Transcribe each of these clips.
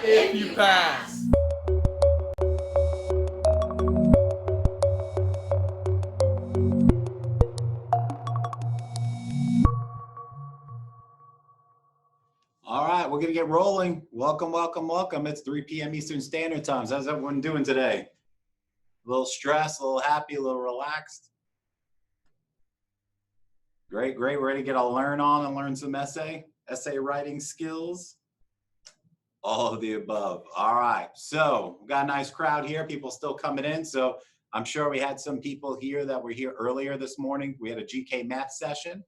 if you pass. All right, we're going to get rolling. Welcome, welcome, welcome. It's 3 p.m. Eastern Standard Time. How's everyone doing today? A little stressed, a little happy, a little relaxed? Great, great. We're ready to get a learn on and learn some essay writing skills. All of the above. All right, so we've got a nice crowd here. People still coming in. So I'm sure we had some people here that were here earlier this morning. We had a GK math session.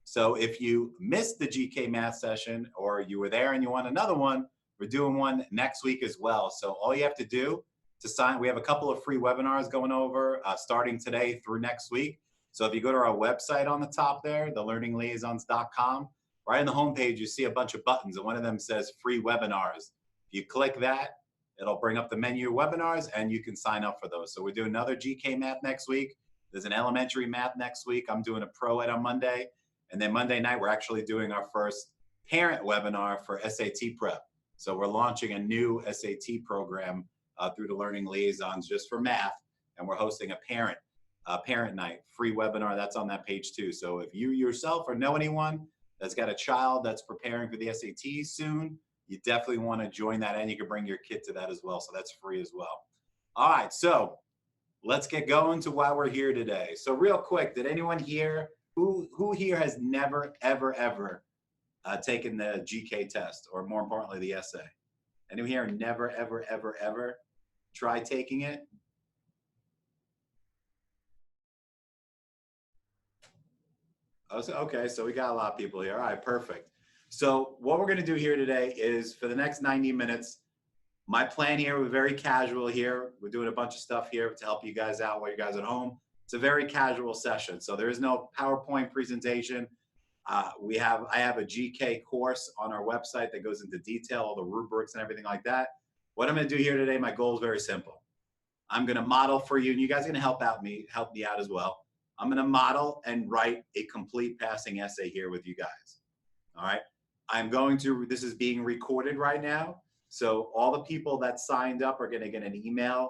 So if you missed the GK math session or you were there and you want another one, we're doing one next week as well. So all you have to do to sign, we have a couple of free webinars going over starting today through next week. So if you go to our website on the top there, thelearningliaisons.com, right on the homepage, you see a bunch of buttons and one of them says free webinars. If you click that, it'll bring up the menu of webinars and you can sign up for those. So we're doing another GK math next week. There's an elementary math next week. I'm doing a pro ed on Monday. And then Monday night, we're actually doing our first parent webinar for SAT Prep. So we're launching a new SAT program through the Learning Liaisons just for math. And we're hosting a parent night, free webinar. That's on that page too. So if you yourself or know anyone that's got a child that's preparing for the SAT soon, you definitely want to join that, and you can bring your kid to that as well. So that's free as well. All right, so let's get going to why we're here today. So real quick, did anyone here, who here has never, ever taken the GK test, or more importantly, the essay? Anyone here never, ever try taking it? Oh, so, okay, so we got a lot of people here. All right, perfect. So what we're going to do here today is for the next 90 minutes, my plan here, we're very casual here. We're doing a bunch of stuff here to help you guys out while you guys are at home. It's a very casual session. So there is no PowerPoint presentation. I have a GK course on our website that goes into detail, all the rubrics and everything like that. What I'm going to do here today, my goal is very simple. I'm going to model for you, and you guys are going to help me out as well. I'm going to model and write a complete passing essay here with you guys. All right. This is being recorded right now. So all the people that signed up are going to get an email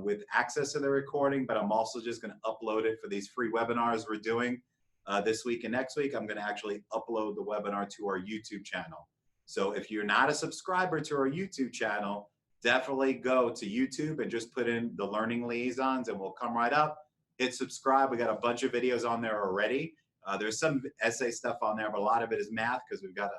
with access to the recording, but I'm also just going to upload it for these free webinars we're doing this week and next week. I'm going to actually upload the webinar to our YouTube channel. So if you're not a subscriber to our YouTube channel, definitely go to YouTube and just put in the Learning Liaisons and we'll come right up. Hit subscribe. We got a bunch of videos on there already. There's some essay stuff on there, but a lot of it is math because we've got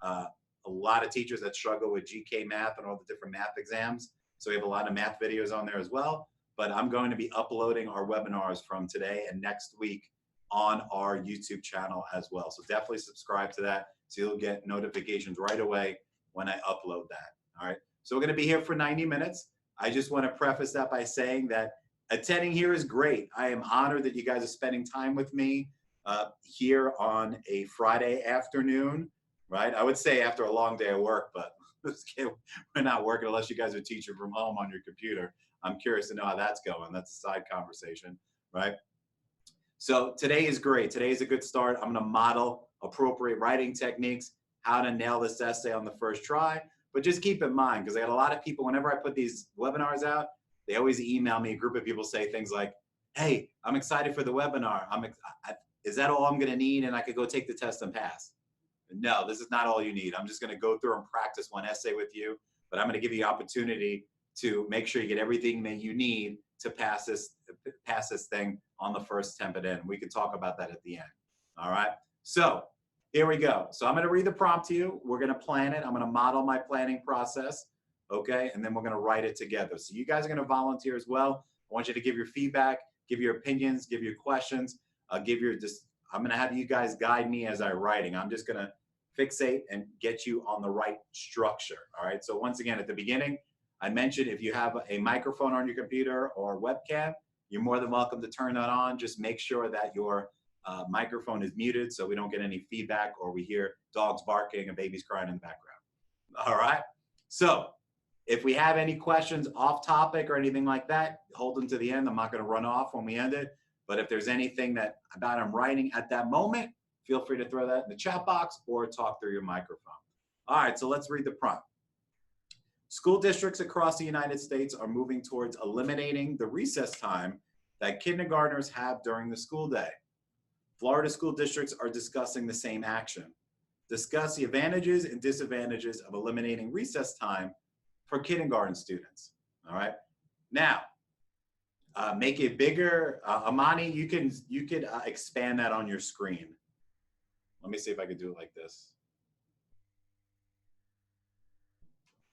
a lot of teachers that struggle with GK math and all the different math exams. So we have a lot of math videos on there as well. But I'm going to be uploading our webinars from today and next week on our YouTube channel as well. So definitely subscribe to that so you'll get notifications right away when I upload that. All right. So we're going to be here for 90 minutes. I just want to preface that by saying that attending here is great. I am honored that you guys are spending time with me here on a Friday afternoon, right? I would say after a long day of work, but we're not working unless you guys are teaching from home on your computer. I'm curious to know how that's going. That's a side conversation, right? So today is great. Today is a good start. I'm going to model appropriate writing techniques, how to nail this essay on the first try. But just keep in mind, because I got a lot of people, whenever I put these webinars out, they always email me. A group of people say things like, hey, I'm excited for the webinar. Is that all I'm going to need? And I could go take the test and pass. No, this is not all you need. I'm just going to go through and practice one essay with you, but I'm going to give you the opportunity to make sure you get everything that you need to pass this thing on the first attempt at it. We can talk about that at the end. All right. So here we go. So I'm going to read the prompt to you. We're going to plan it. I'm going to model my planning process. Okay. And then we're going to write it together. So you guys are going to volunteer as well. I want you to give your feedback, give your opinions, give your questions, I'm going to have you guys guide me as I'm writing. I'm just going to fixate and get you on the right structure. All right. So once again, at the beginning, I mentioned if you have a microphone on your computer or webcam, you're more than welcome to turn that on. Just make sure that your microphone is muted so we don't get any feedback or we hear dogs barking and babies crying in the background. All right. So if we have any questions off topic or anything like that, hold them to the end. I'm not going to run off when we end it. But if there's anything about I'm writing at that moment, feel free to throw that in the chat box or talk through your microphone. All right, so let's read the prompt. School districts across the United States are moving towards eliminating the recess time that kindergartners have during the school day. Florida school districts are discussing the same action. Discuss the advantages and disadvantages of eliminating recess time for kindergarten students. All right. Now, make it bigger. Amani, you could expand that on your screen. Let me see if I could do it like this.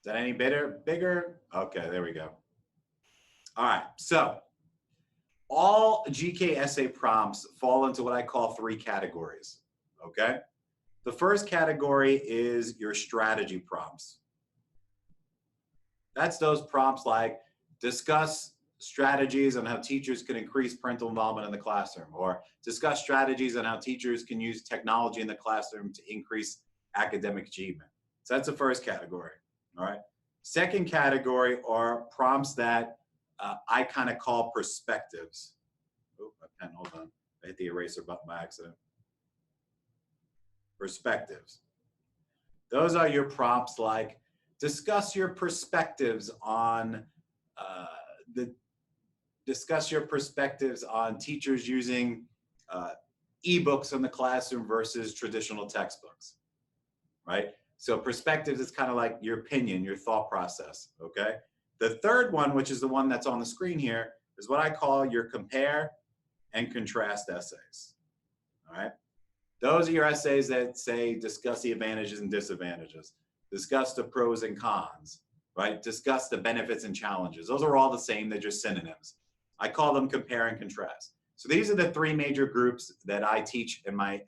Is that any bigger? Okay, there we go. All right, so all GK essay prompts fall into what I call 3 categories, okay? The first category is your strategy prompts. That's those prompts like discuss strategies on how teachers can increase parental involvement in the classroom, or discuss strategies on how teachers can use technology in the classroom to increase academic achievement. So that's the first category, all right? Second category are prompts that I kind of call perspectives. Oh, my pen, hold on. I hit the eraser button by accident. Perspectives. Those are your prompts like discuss your perspectives on teachers using ebooks in the classroom versus traditional textbooks, right? So perspectives is kind of like your opinion, your thought process, okay? The third one, which is the one that's on the screen here, is what I call your compare and contrast essays, all right? Those are your essays that say discuss the advantages and disadvantages, discuss the pros and cons, right? Discuss the benefits and challenges. Those are all the same, they're just synonyms. I call them compare and contrast. So these are the 3 major groups that I teach in my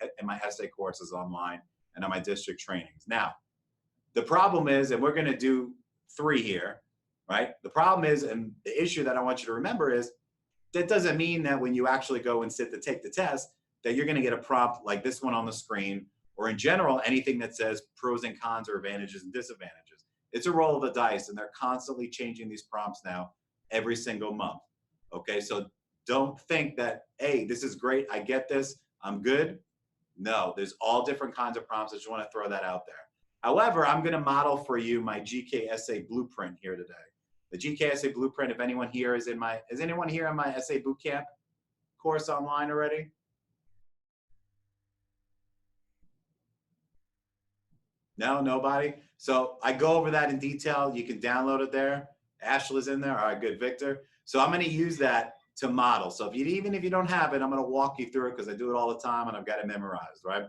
essay courses online and on my district trainings. Now, the problem is, and we're gonna do 3 here, right? The problem is, and the issue that I want you to remember is, that doesn't mean that when you actually go and sit to take the test, that you're gonna get a prompt like this one on the screen, or in general, anything that says pros and cons or advantages and disadvantages. It's a roll of the dice, and they're constantly changing these prompts now every single month, okay? So don't think that, hey, this is great, I get this, I'm good. No, there's all different kinds of prompts. I just wanna throw that out there. However, I'm gonna model for you my GK essay blueprint here today. The GK essay blueprint, if anyone here is anyone here in my essay bootcamp course online already? No, nobody? So I go over that in detail. You can download it there. Ashley's in there. All right, good, Victor. So I'm gonna use that to model. So even if you don't have it, I'm gonna walk you through it because I do it all the time and I've got it memorized, right?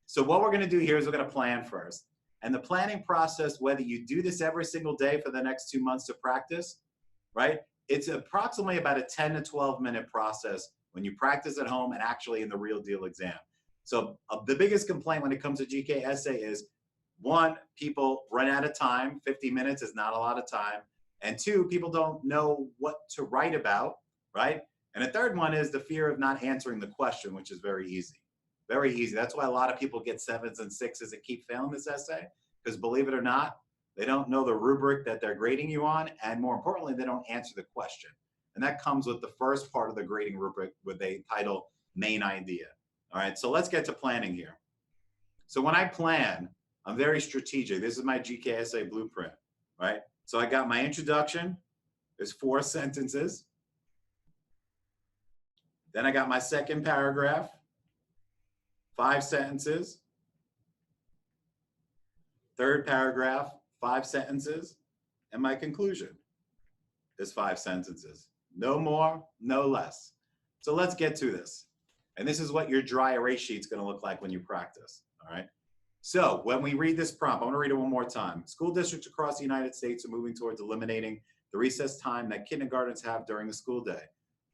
So what we're gonna do here is we're gonna plan first. And the planning process, whether you do this every single day for the next 2 months to practice, right? It's approximately about a 10 to 12 minute process when you practice at home and actually in the real deal exam. So the biggest complaint when it comes to GK essay is, 1, people run out of time. 50 minutes is not a lot of time. And 2, people don't know what to write about, right? And a third one is the fear of not answering the question, which is very easy. Very easy. That's why a lot of people get 7s and 6s and keep failing this essay, because believe it or not, they don't know the rubric that they're grading you on, and more importantly, they don't answer the question. And that comes with the first part of the grading rubric with a title, Main Idea. All right, so let's get to planning here. So when I plan, I'm very strategic. This is my GK essay blueprint, right? So I got my introduction, there's 4 sentences. Then I got my second paragraph, 5 sentences. Third paragraph, 5 sentences. And my conclusion is 5 sentences. No more, no less. So let's get to this. And this is what your dry erase sheet's gonna look like when you practice, all right? So when we read this prompt, I'm gonna read it one more time. School districts across the United States are moving towards eliminating the recess time that kindergartens have during the school day.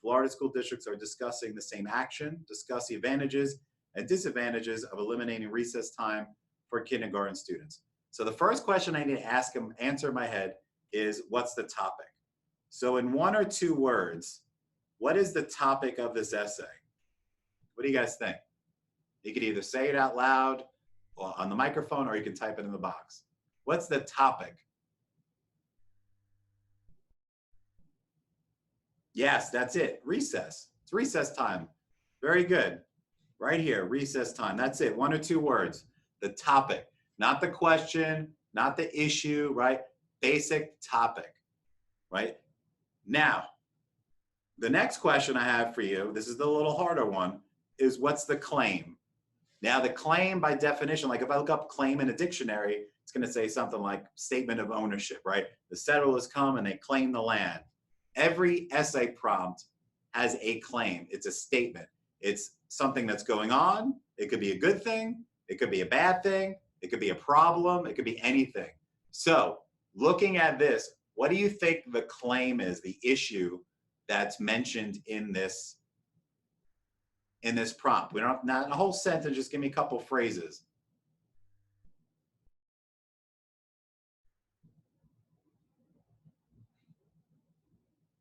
Florida school districts are discussing the same action, discuss the advantages and disadvantages of eliminating recess time for kindergarten students. So the first question I need to answer in my head is, what's the topic? So in 1 or 2 words, what is the topic of this essay? What do you guys think? You could either say it out loud or on the microphone, or you can type it in the box. What's the topic? Yes, that's it, recess. It's recess time. Very good. Right here, recess time. That's it, 1 or 2 words. The topic, not the question, not the issue, right? basic topic, right? Now, the next question I have for you, this is the little harder one, is what's the claim? Now, the claim by definition, like if I look up claim in a dictionary, it's going to say something like statement of ownership, right? The settlers come and they claim the land. Every essay prompt has a claim. It's a statement. It's something that's going on. It could be a good thing. It could be a bad thing. It could be a problem. It could be anything. So looking at this, what do you think the claim is, the issue that's mentioned in this prompt? We don't, not a whole sentence, just give me a couple phrases.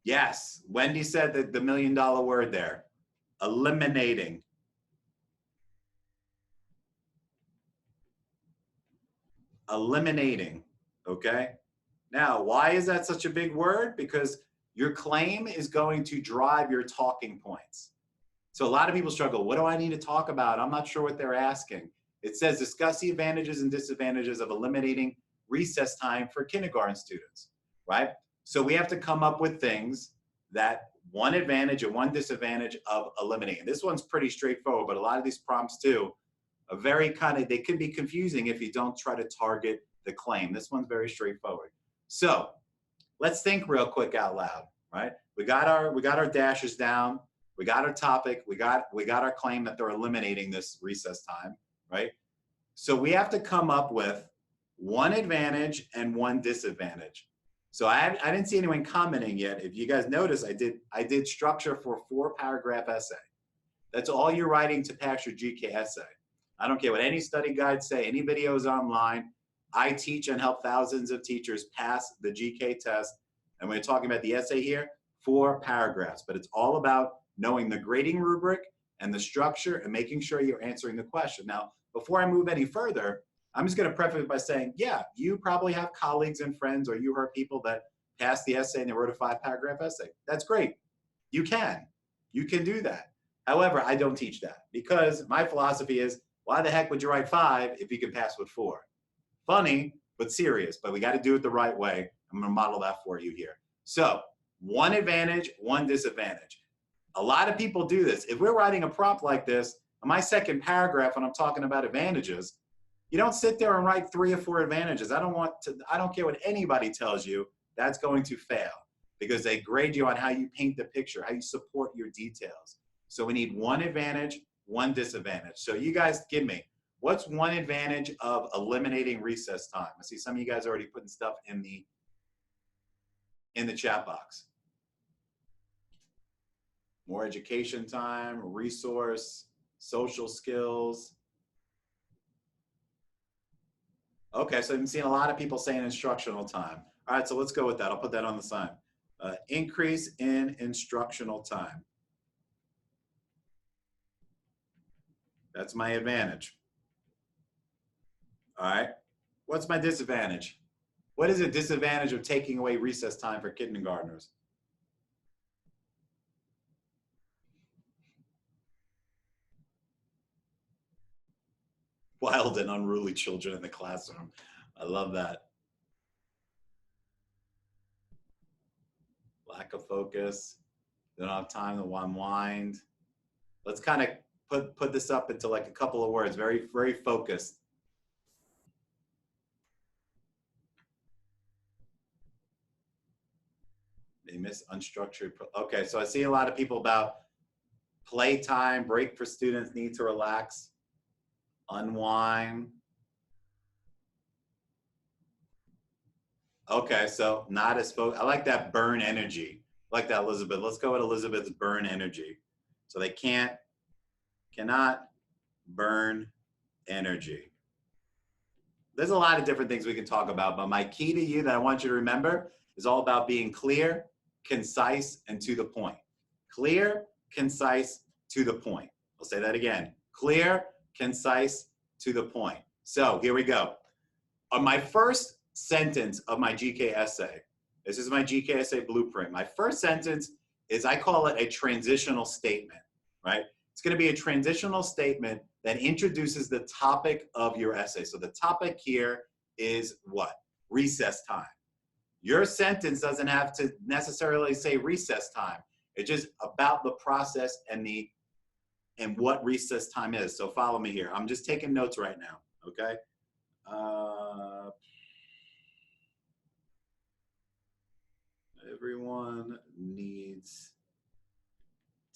Yes, Wendy said that the $1 million word there, eliminating. Eliminating, okay? Now, why is that such a big word? Because your claim is going to drive your talking points. So a lot of people struggle. What do I need to talk about? I'm not sure what they're asking. It says discuss the advantages and disadvantages of eliminating recess time for kindergarten students, right? So we have to come up with things that one advantage and one disadvantage of eliminating. This one's pretty straightforward, but a lot of these prompts too are very they can be confusing if you don't try to target the claim. This one's very straightforward. So let's think real quick out loud, right? We got our dashes down. We got our topic. We got our claim that they're eliminating this recess time, right? So we have to come up with one advantage and one disadvantage. So I didn't see anyone commenting yet. If you guys notice, I did structure for a 4-paragraph essay. That's all you're writing to pass your GK essay. I don't care what any study guides say, any videos online. I teach and help thousands of teachers pass the GK test. And we're talking about the essay here, 4 paragraphs, but it's all about knowing the grading rubric and the structure and making sure you're answering the question. Now, before I move any further, I'm just going to preface it by saying, yeah, you probably have colleagues and friends, or you heard people that passed the essay and they wrote a 5-paragraph essay. That's great. You can do that. However, I don't teach that because my philosophy is, why the heck would you write 5 if you can pass with 4? Funny, but serious, but we got to do it the right way. I'm going to model that for you here. So one advantage, one disadvantage. A lot of people do this. If we're writing a prompt like this, in my second paragraph, when I'm talking about advantages, you don't sit there and write 3 or 4 advantages. I don't care what anybody tells you, that's going to fail because they grade you on how you paint the picture, how you support your details. So we need one advantage, one disadvantage. So you guys give me, what's one advantage of eliminating recess time? I see some of you guys already putting stuff in the chat box. More education time, resource, social skills. Okay, so I'm seeing a lot of people saying instructional time. All right, so let's go with that. I'll put that on the sign. Increase in instructional time. That's my advantage. All right, what's my disadvantage? What is a disadvantage of taking away recess time for kindergartners? Wild and unruly children in the classroom. I love that. Lack of focus. They don't have time to unwind. Let's kind of put this up into like a couple of words. Very, very focused. They miss unstructured. Okay, so I see a lot of people about playtime, break for students, need to relax, unwind. Okay, so not as focused. I like that burn energy. I like that, Elizabeth. Let's go with Elizabeth's burn energy. So they cannot burn energy. There's a lot of different things we can talk about, but my key to you that I want you to remember is all about being clear, concise, and to the point. Clear, concise, to the point. I'll say that again. Clear, concise, to the point. So here we go. On my first sentence of my GK essay, this is my GK essay blueprint. My first sentence is, I call it a transitional statement, right? It's going to be a transitional statement that introduces the topic of your essay. So the topic here is what? Recess time. Your sentence doesn't have to necessarily say recess time. It's just about the process and what recess time is. So follow me here. I'm just taking notes right now, okay? Everyone needs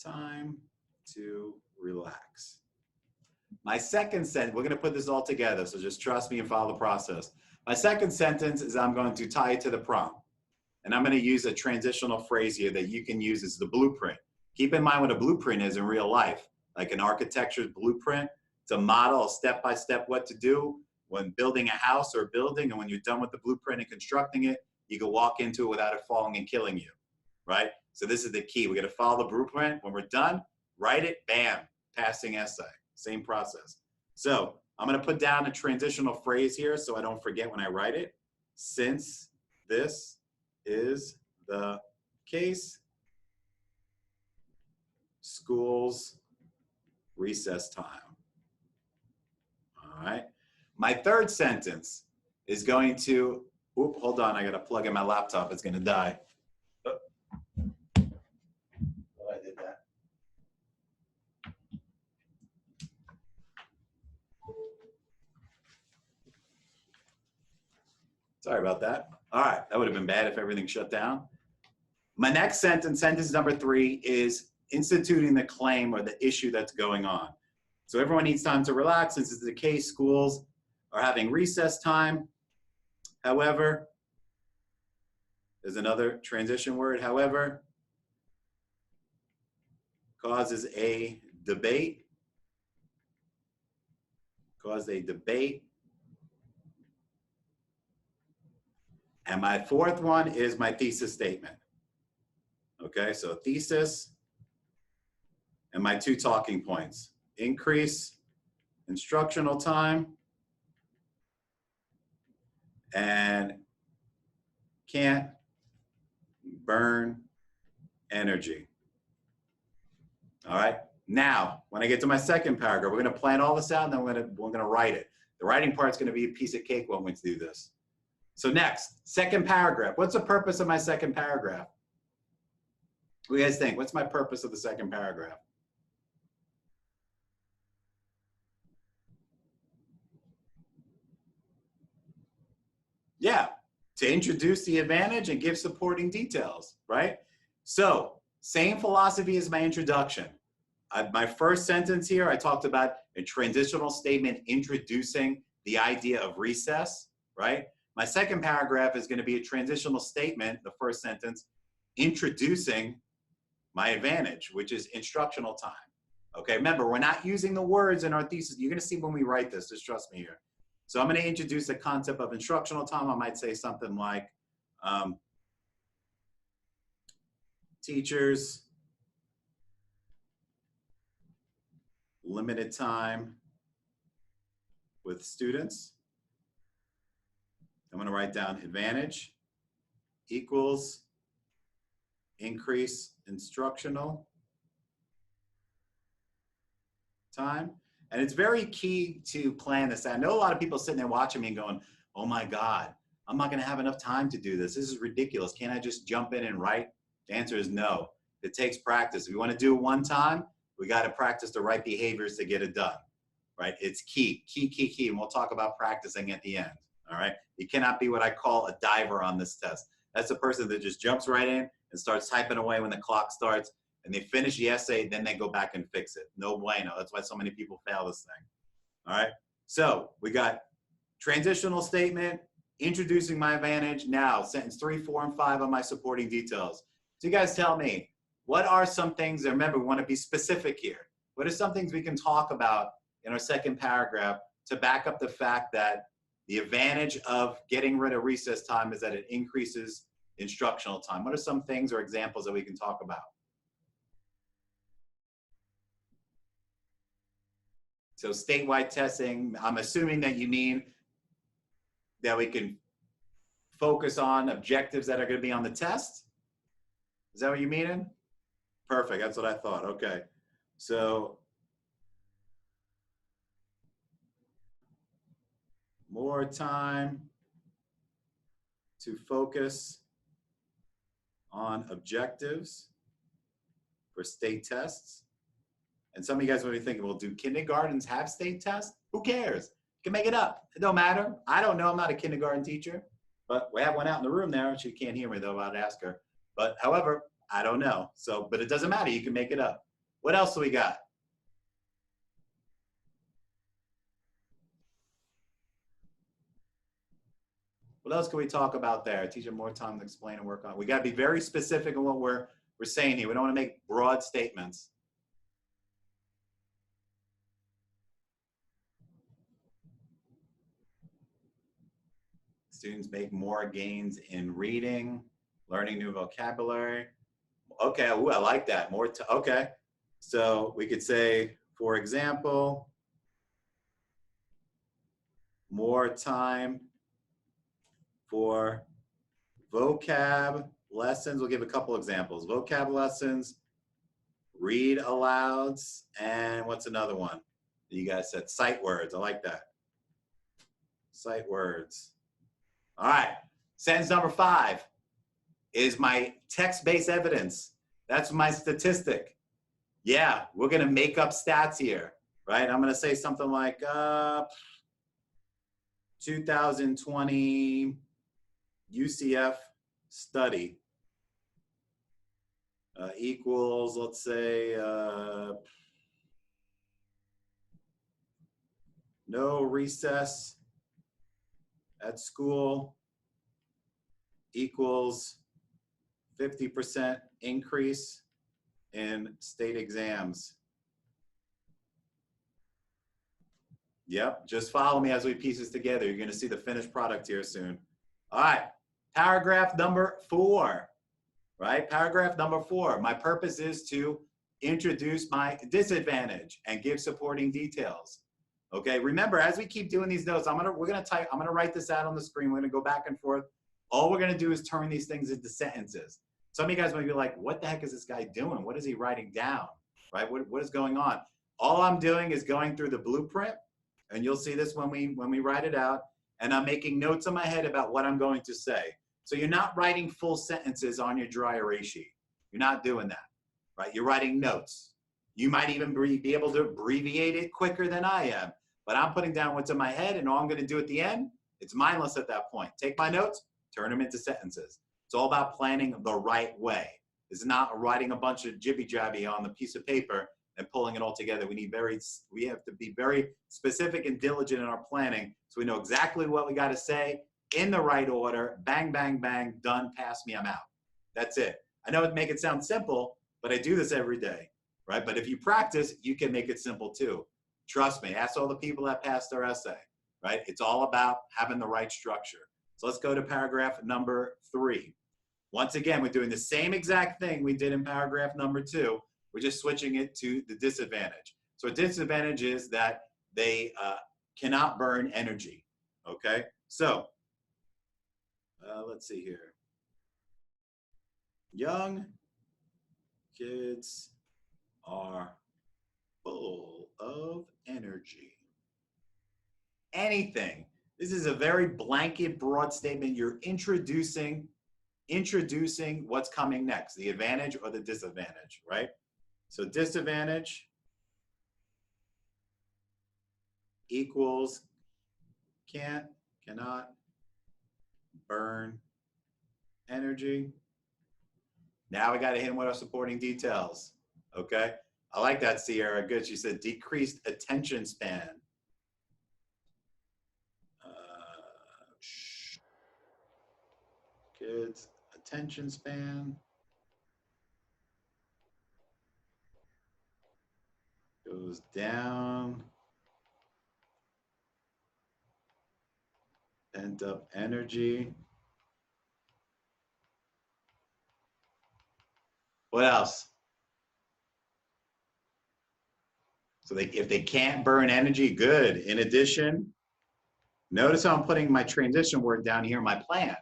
time to relax. My second sentence, we're going to put this all together, so just trust me and follow the process. My second sentence is I'm going to tie it to the prompt. And I'm going to use a transitional phrase here that you can use as the blueprint. Keep in mind what a blueprint is in real life, like an architecture's blueprint. It's a model, step-by-step what to do when building a house or a building, and when you're done with the blueprint and constructing it, you can walk into it without it falling and killing you, right? So this is the key. We're going to follow the blueprint. When we're done, write it, bam, passing essay. Same process. So I'm going to put down a transitional phrase here so I don't forget when I write it. Since this is the case, school's recess time. All right. My third sentence is going to, hold on, I got to plug in my laptop. It's going to die. Oh, I did that. Sorry about that. All right, that would have been bad if everything shut down. My next sentence, sentence number 3, is instituting the claim or the issue that's going on. So everyone needs time to relax. Since it's the case, schools are having recess time. However, there's another transition word, however, causes a debate. Caused a debate. And my fourth one is my thesis statement. Okay, so thesis and my 2 talking points. Increase instructional time and can't burn energy. All right, now when I get to my second paragraph, we're going to plan all this out and then we're going to write it. The writing part's going to be a piece of cake when we do this. So next, second paragraph. What's the purpose of my second paragraph? What do you guys think? What's my purpose of the second paragraph? Yeah, to introduce the advantage and give supporting details, right? So same philosophy as my introduction. My first sentence here, I talked about a transitional statement introducing the idea of recess, right? My second paragraph is going to be a transitional statement, the first sentence, introducing my advantage, which is instructional time. Okay, remember, we're not using the words in our thesis. You're going to see when we write this, just trust me here. So I'm going to introduce the concept of instructional time. I might say something like, teachers, limited time with students. I'm going to write down advantage equals increase instructional time. And it's very key to plan this. I know a lot of people sitting there watching me and going, oh my God, I'm not going to have enough time to do this. This is ridiculous. Can't I just jump in and write? The answer is no. It takes practice. If you want to do it one time, we got to practice the right behaviors to get it done, right? It's key. And we'll talk about practicing at the end, all right? You cannot be what I call a diver on this test. That's the person that just jumps right in and starts typing away when the clock starts, and they finish the essay, then they go back and fix it. No bueno. That's why so many people fail this thing. All right. So we got transitional statement, introducing my advantage. Now, sentence 3, 4, and 5 on my supporting details. So you guys tell me, what are some things, and remember, we want to be specific here. What are some things we can talk about in our second paragraph to back up the fact that the advantage of getting rid of recess time is that it increases instructional time? What are some things or examples that we can talk about? So statewide testing, I'm assuming that you mean that we can focus on objectives that are going to be on the test. Is that what you mean? Perfect, that's what I thought, okay. So more time to focus on objectives for state tests. And some of you guys will be thinking, well, do kindergartens have state tests? Who cares? You can make it up. It don't matter. I don't know. I'm not a kindergarten teacher, but we have one out in the room there. She can't hear me though. I'd ask her. But however, I don't know. So, but it doesn't matter. You can make it up. What else do we got? What else can we talk about there? Teach them more time to explain and work on. We got to be very specific in what we're saying here. We don't want to make broad statements. Students make more gains in reading, learning new vocabulary. Okay, ooh, I like that. Okay. So we could say, for example, more time for vocab lessons. We'll give a couple examples. Vocab lessons, read alouds, and what's another one? You guys said sight words. I like that. Sight words. All right. Sentence number 5 is my text-based evidence. That's my statistic. Yeah, we're going to make up stats here, right? I'm going to say something like 2020 UCF study equals, let's say, no recess at school equals 50% increase in state exams. Yep, just follow me as we piece this together. You're going to see the finished product here soon. All right, paragraph number 4, right? Paragraph number 4. My purpose is to introduce my disadvantage and give supporting details. Okay, remember, as we keep doing these notes, I'm gonna write this out on the screen. We're gonna go back and forth. All we're gonna do is turn these things into sentences. Some of you guys might be like, what the heck is this guy doing? What is he writing down, right? What is going on? All I'm doing is going through the blueprint, and you'll see this when we write it out, and I'm making notes in my head about what I'm going to say. So you're not writing full sentences on your dry erase sheet. You're not doing that, right? You're writing notes. You might even be able to abbreviate it quicker than I am, but I'm putting down what's in my head, and all I'm going to do at the end, it's mindless at that point. Take my notes, turn them into sentences. It's all about planning the right way. It's not writing a bunch of jibby-jabby on the piece of paper and pulling it all together. We have to be very specific and diligent in our planning so we know exactly what we got to say in the right order. Bang, bang, bang, done, pass me, I'm out. That's it. I know it make it sound simple, but I do this every day. Right? But if you practice, you can make it simple too. Trust me, ask all the people that passed their essay, right? It's all about having the right structure. So let's go to paragraph number 3. Once again, we're doing the same exact thing we did in paragraph number 2. We're just switching it to the disadvantage. So a disadvantage is that they cannot burn energy, okay? So let's see here. Young kids are full of energy. Anything. This is a very blanket, broad statement. You're introducing what's coming next, the advantage or the disadvantage, right? So disadvantage equals cannot burn energy. Now we got to hit them with our supporting details. Okay, I like that, Sierra. Good. She said decreased attention span. Kids' attention span goes down. Pent up energy. What else? So if they can't burn energy, good. In addition, notice how I'm putting my transition word down here in my plan,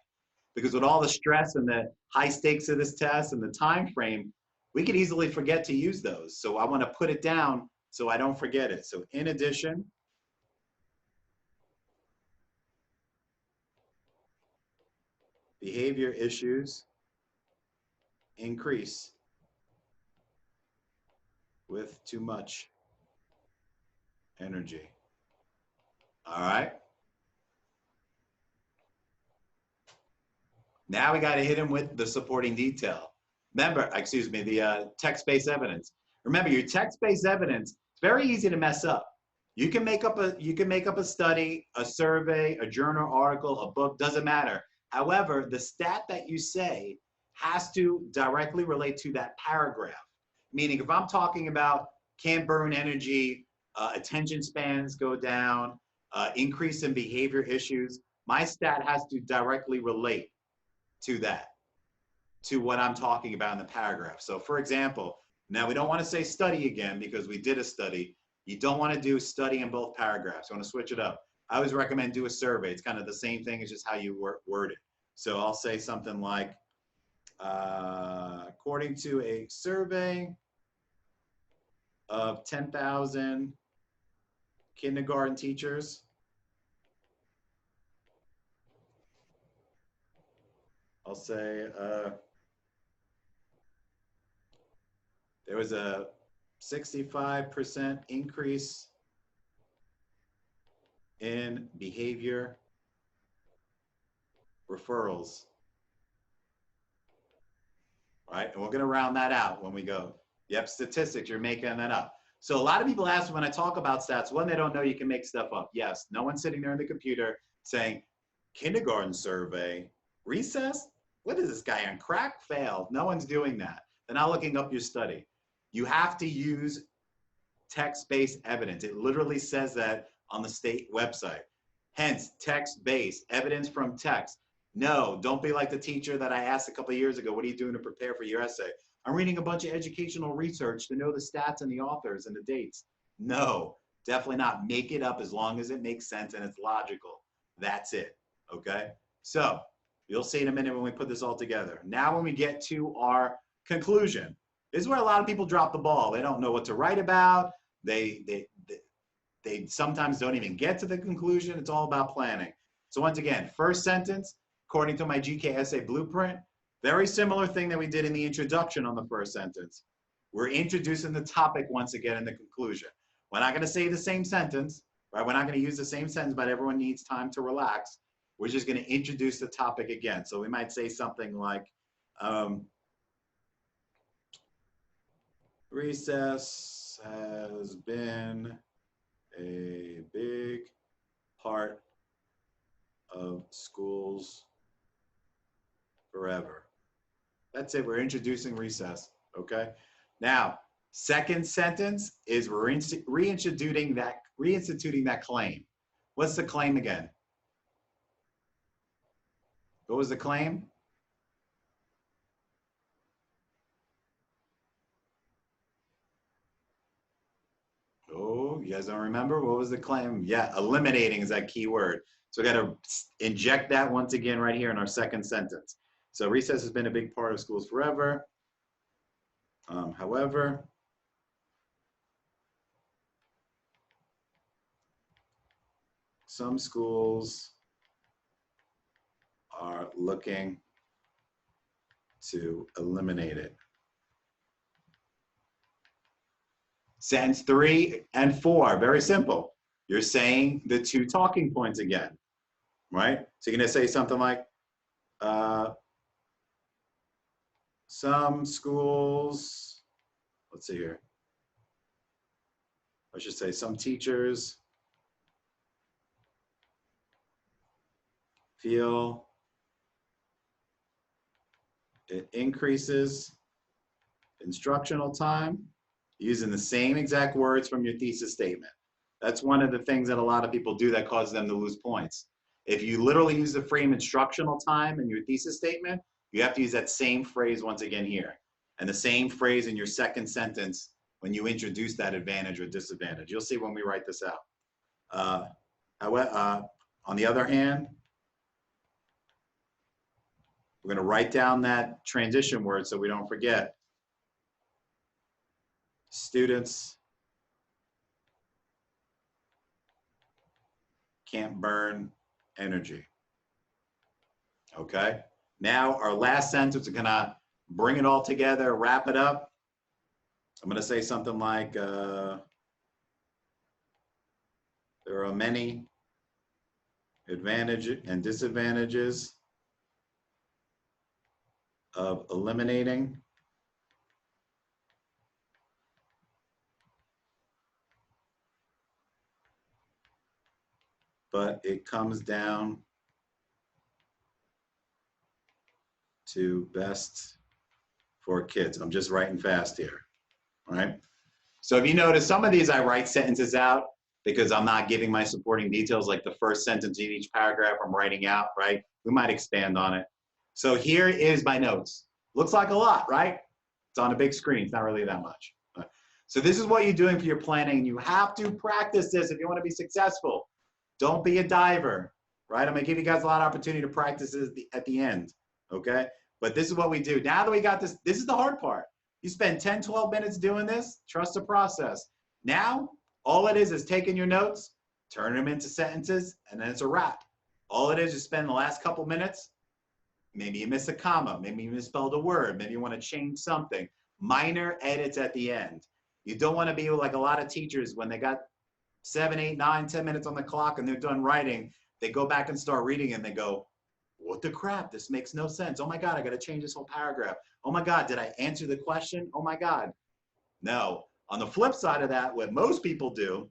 because with all the stress and the high stakes of this test and the time frame, we could easily forget to use those. So I want to put it down so I don't forget it. So in addition, behavior issues increase with too much energy. All right. Now we got to hit him with the supporting detail. Remember, excuse me, the text-based evidence. Remember, your text-based evidence, it's very easy to mess up. You can make up a study, a survey, a journal article, a book, doesn't matter. However, the stat that you say has to directly relate to that paragraph. Meaning, if I'm talking about can't burn energy, attention spans go down, increase in behavior issues, my stat has to directly relate to that, to what I'm talking about in the paragraph. So for example, now we don't want to say study again because we did a study. You don't want to do study in both paragraphs. You want to switch it up. I always recommend do a survey. It's kind of the same thing, it's just how you word it. So I'll say something like, according to a survey of 10,000 kindergarten teachers, I'll say there was a 65% increase in behavior referrals, right? And we're gonna round that out when we go. Yep, statistics, you're making that up. So a lot of people ask when I talk about stats, one, they don't know you can make stuff up. Yes, no one's sitting there in the computer saying, kindergarten survey, recess? What is this guy on crack? Failed. No one's doing that. They're not looking up your study. You have to use text-based evidence. It literally says that on the state website. Hence, text-based, evidence from text. No, don't be like the teacher that I asked a couple of years ago, what are you doing to prepare for your essay? I'm reading a bunch of educational research to know the stats and the authors and the dates. No, definitely not. Make it up as long as it makes sense and it's logical. That's it, okay? So you'll see in a minute when we put this all together. Now when we get to our conclusion, this is where a lot of people drop the ball. They don't know what to write about. They sometimes don't even get to the conclusion. It's all about planning. So once again, first sentence, according to my GK essay blueprint, very similar thing that we did in the introduction on the first sentence. We're introducing the topic once again in the conclusion. We're not gonna say the same sentence, right? We're not gonna use the same sentence, but everyone needs time to relax. We're just gonna introduce the topic again. So we might say something like, recess has been a big part of schools forever. That's it, we're introducing recess, okay? Now, second sentence is we're reinstituting that claim. What's the claim again? What was the claim? Oh, you guys don't remember? What was the claim? Yeah, eliminating is that key word. So we got to inject that once again right here in our second sentence. So recess has been a big part of schools forever. However, some schools are looking to eliminate it. Sentence 3 and 4, very simple. You're saying the two talking points again, right? So you're gonna say something like, some schools, let's see here. I should say some teachers feel it increases instructional time using the same exact words from your thesis statement. That's one of the things that a lot of people do that causes them to lose points. If you literally use the frame instructional time in your thesis statement, you have to use that same phrase once again here. And the same phrase in your second sentence when you introduce that advantage or disadvantage. You'll see when we write this out. On the other hand, we're going to write down that transition word so we don't forget. Students can't burn energy. Okay? Now our last sentence, we're gonna bring it all together, wrap it up. I'm gonna say something like, there are many advantages and disadvantages of eliminating but it comes down to best for kids. I'm just writing fast here, all right? So if you notice, some of these I write sentences out because I'm not giving my supporting details, like the first sentence in each paragraph I'm writing out, right? We might expand on it. So here is my notes. Looks like a lot, right? It's on a big screen, it's not really that much. So this is what you're doing for your planning. You have to practice this if you want to be successful. Don't be a diver, right? I'm gonna give you guys a lot of opportunity to practice this at the end, okay? But this is what we do. Now that we got this, this is the hard part. You spend 10, 12 minutes doing this, trust the process. Now, all it is taking your notes, turning them into sentences, and then it's a wrap. All it is spend the last couple minutes, maybe you miss a comma, maybe you misspelled a word, maybe you wanna change something. Minor edits at the end. You don't wanna be like a lot of teachers when they got 7, 8, 9, 10 minutes on the clock and they're done writing, they go back and start reading and they go, what the crap, this makes no sense. Oh my God, I gotta change this whole paragraph. Oh my God, did I answer the question? Oh my God. No, on the flip side of that, what most people do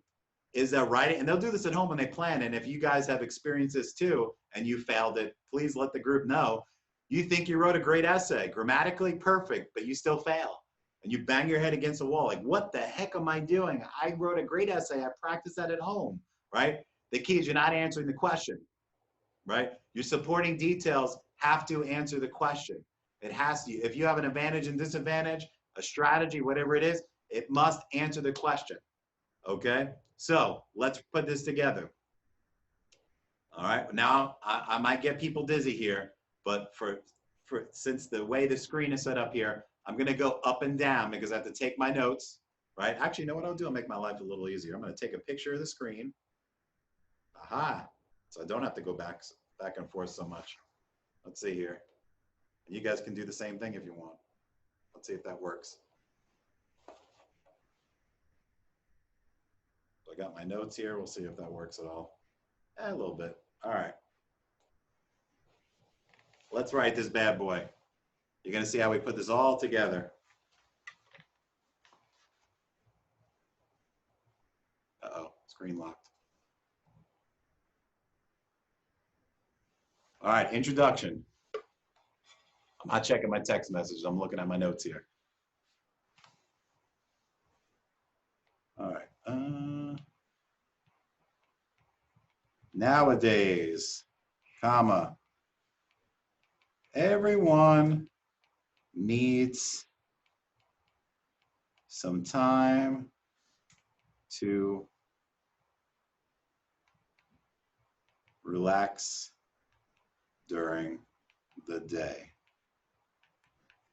is they'll write it, and they'll do this at home when they plan, and if you guys have experienced this too, and you failed it, please let the group know. You think you wrote a great essay, grammatically perfect, but you still fail. And you bang your head against the wall, like, what the heck am I doing? I wrote a great essay, I practiced that at home, right? The key is you're not answering the question, right? Your supporting details have to answer the question. It has to, if you have an advantage and disadvantage, a strategy, whatever it is, it must answer the question, okay? So let's put this together. All right, now I might get people dizzy here, but since the way the screen is set up here, I'm gonna go up and down because I have to take my notes, right? Actually, you know what I'll do? I'll make my life a little easier. I'm gonna take a picture of the screen. Aha, so I don't have to go back and forth so much. Let's see here. You guys can do the same thing if you want. Let's see if that works. So I got my notes here. We'll see if that works at all. A little bit. All right. Let's write this bad boy. You're going to see how we put this all together. Uh-oh, screen locked. All right, introduction. I'm not checking my text messages. I'm looking at my notes here. All right. Nowadays, comma, everyone needs some time to relax during the day.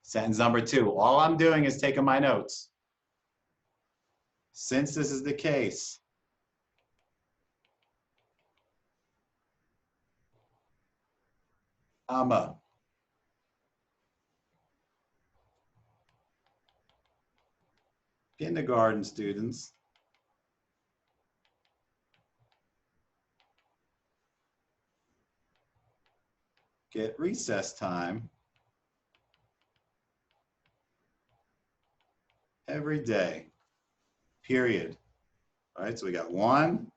Sentence number 2, all I'm doing is taking my notes. Since this is the case, comma, kindergarten students get recess time every day, period. All right, so we got 1,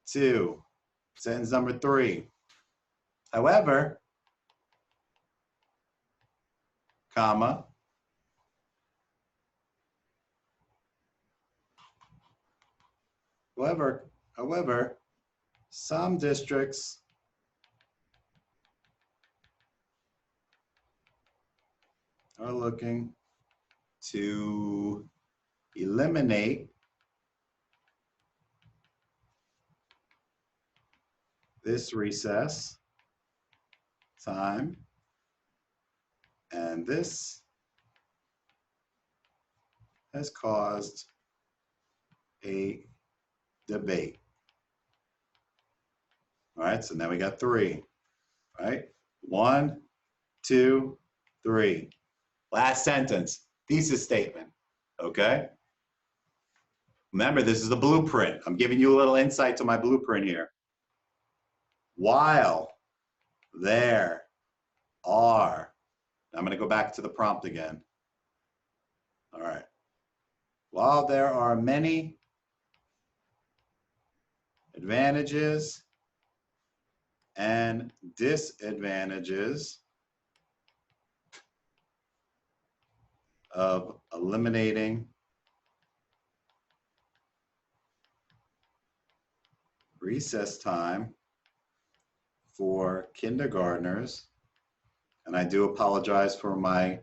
2, sentence number 3. However, comma, however, some districts are looking to eliminate this recess time, and this has caused a debate. All right, so now we got 3, right? 1, 2, 3. Last sentence, thesis statement, okay? Remember, this is the blueprint. I'm giving you a little insight to my blueprint here. While there are, I'm going to go back to the prompt again. All right. While there are many advantages and disadvantages of eliminating recess time for kindergartners, and I do apologize for my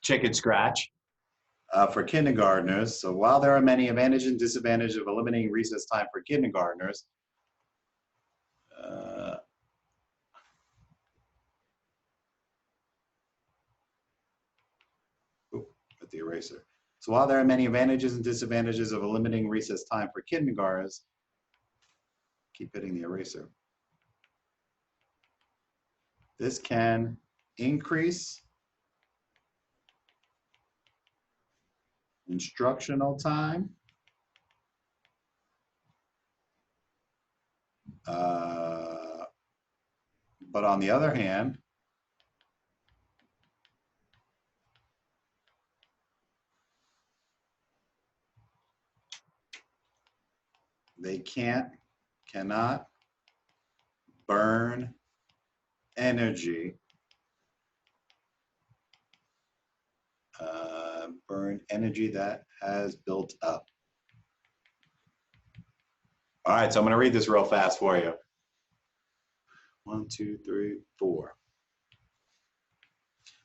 chicken scratch, for kindergartners. So while there are many advantages and disadvantages of eliminating recess time for kindergartners, with the eraser. So while there are many advantages and disadvantages of eliminating recess time for kindergartners, keep hitting the eraser. This can increase instructional time, but on the other hand, they cannot burn energy, that has built up. All right, so I'm going to read this real fast for you. 1, 2, 3, 4.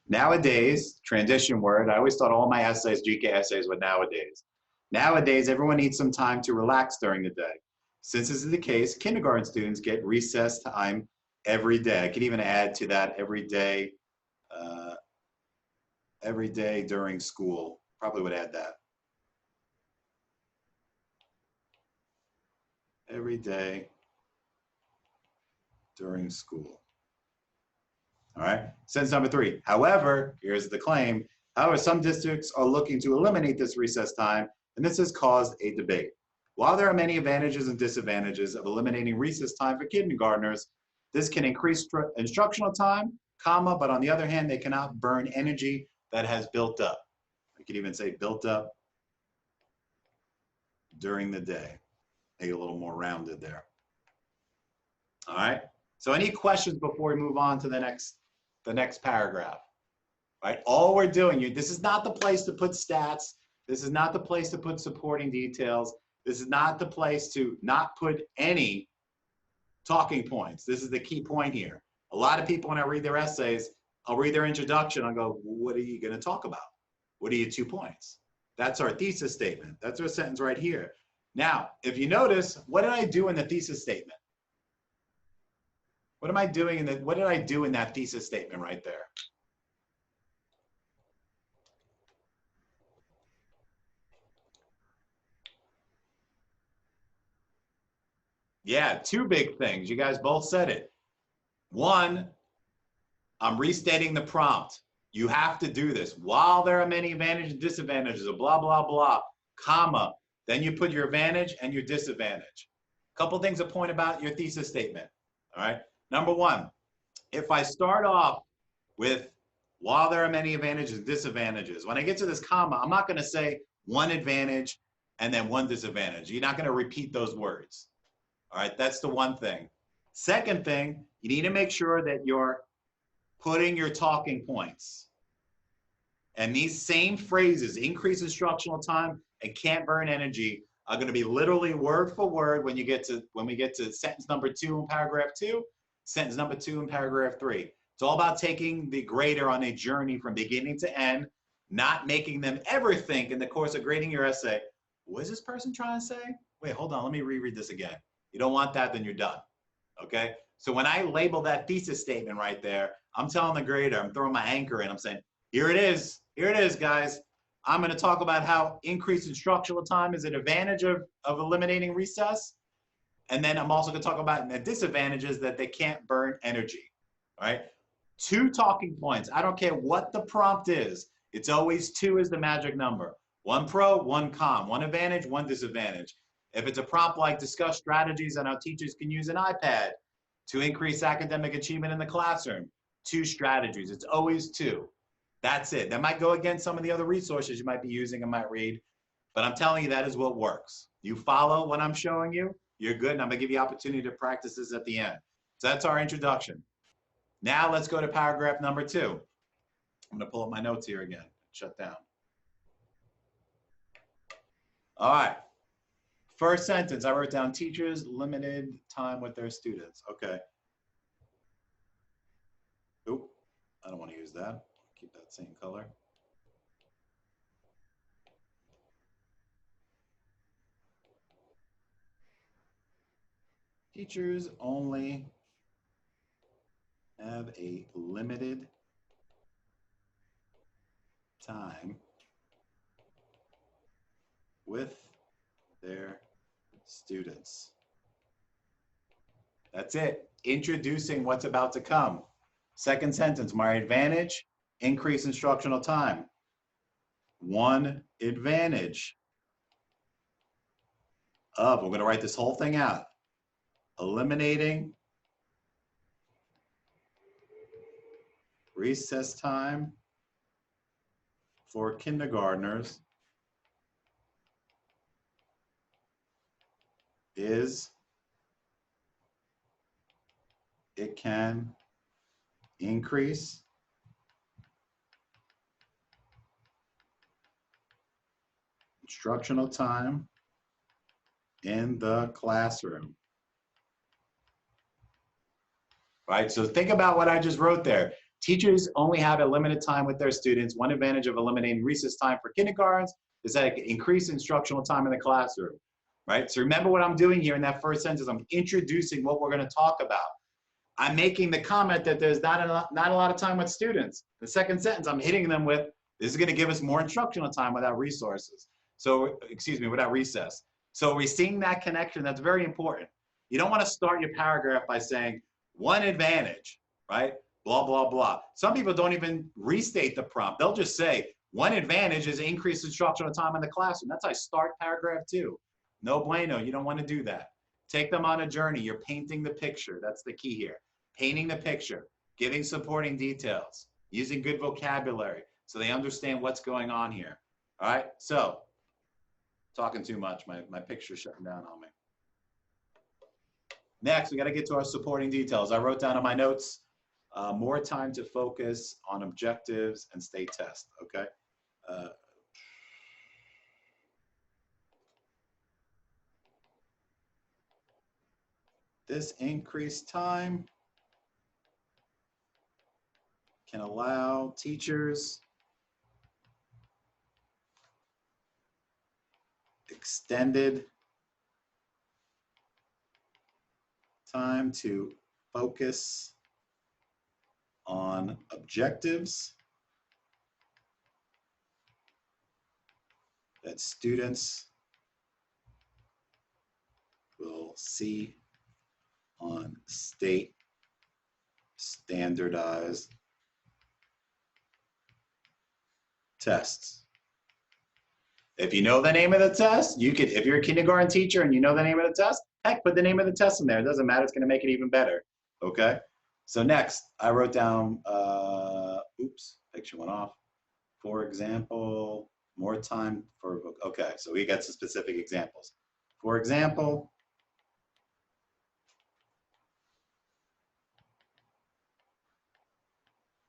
Nowadays, transition word, I always thought all my essays, GK essays, were nowadays. Nowadays, everyone needs some time to relax during the day. Since this is the case, kindergarten students get recess time every day. I could even add to that every day during school. Probably would add that. Every day during school. All right, sentence number 3. However, here's the claim. However, some districts are looking to eliminate this recess time, and this has caused a debate. While there are many advantages and disadvantages of eliminating recess time for kindergartners, this can increase instructional time, comma, but on the other hand, they cannot burn energy that has built up. I could even say built up during the day. Make it a little more rounded there. All right, so any questions before we move on to the next paragraph? All right, all we're doing, this is not the place to put stats. This is not the place to put supporting details. This is not the place to not put any talking points. This is the key point here. A lot of people, when I read their essays, I'll read their introduction. I'll go, what are you going to talk about? What are your 2 points? That's our thesis statement. That's our sentence right here. Now, if you notice, what did I do in the thesis statement? What am I doing what did I do in that thesis statement right there? Yeah, 2 big things. You guys both said it. 1, I'm restating the prompt. You have to do this. While there are many advantages and disadvantages of blah, blah, blah, comma, then you put your advantage and your disadvantage. A couple things to point about your thesis statement, all right? Number 1, if I start off with while there are many advantages and disadvantages, when I get to this comma, I'm not gonna say 1 advantage and then 1 disadvantage. You're not gonna repeat those words, all right? That's the 1 thing. Second thing, you need to make sure that you're putting your talking points. And these same phrases, increase instructional time and can't burn energy, are going to be literally word for word when we get to sentence number 2 in paragraph 2, sentence number 2 in paragraph 3. It's all about taking the grader on a journey from beginning to end, not making them ever think in the course of grading your essay, what is this person trying to say? Wait, hold on, let me reread this again. You don't want that, then you're done, okay? So when I label that thesis statement right there, I'm telling the grader, I'm throwing my anchor in, I'm saying, here it is, guys. I'm going to talk about how increased instructional time is an advantage of eliminating recess. And then I'm also going to talk about the disadvantages that they can't burn energy. All right. 2 talking points. I don't care what the prompt is. It's always 2 is the magic number. 1 pro, 1 con, 1 advantage, 1 disadvantage. If it's a prompt like discuss strategies on how teachers can use an iPad to increase academic achievement in the classroom, 2 strategies. It's always 2. That's it. That might go against some of the other resources you might be using and might read, but I'm telling you that is what works. You follow what I'm showing you, you're good, and I'm gonna give you opportunity to practice this at the end. So that's our introduction. Now let's go to paragraph number 2. I'm gonna pull up my notes here again, shut down. All right, first sentence, I wrote down teachers limited time with their students. Okay. Oop, I don't wanna use that. Keep that same color. Teachers only have a limited time with their students. That's it. Introducing what's about to come. Second sentence, my advantage, increase instructional time. 1 advantage of, we're going to write this whole thing out, eliminating recess time for kindergartners is it can increase instructional time in the classroom. Right, so think about what I just wrote there. Teachers only have a limited time with their students. 1 advantage of eliminating recess time for kindergartens is that it can increase instructional time in the classroom. Right, so remember what I'm doing here in that first sentence. I'm introducing what we're going to talk about. I'm making the comment that there's not a lot of time with students. The second sentence, I'm hitting them with, this is going to give us more instructional time without resources. So, excuse me, without recess. So we're seeing that connection. That's very important. You don't want to start your paragraph by saying 1 advantage, right? Blah, blah, blah. Some people don't even restate the prompt. They'll just say 1 advantage is increased instructional time in the classroom. That's how I start paragraph 2. No bueno, you don't want to do that. Take them on a journey. You're painting the picture. That's the key here. Painting the picture, giving supporting details, using good vocabulary so they understand what's going on here. All right, so talking too much, my picture's shutting down on me. Next, we got to get to our supporting details. I wrote down in my notes, more time to focus on objectives and state test, okay? This increased time can allow teachers extended time to focus on objectives that students will see on state standardized tests. If you know the name of the test, you could, if you're a kindergarten teacher and you know the name of the test, heck, put the name of the test in there. It doesn't matter, it's gonna make it even better, okay? So next, I wrote down, oops, picture went off. For example, more time for, okay, so we got some specific examples. For example,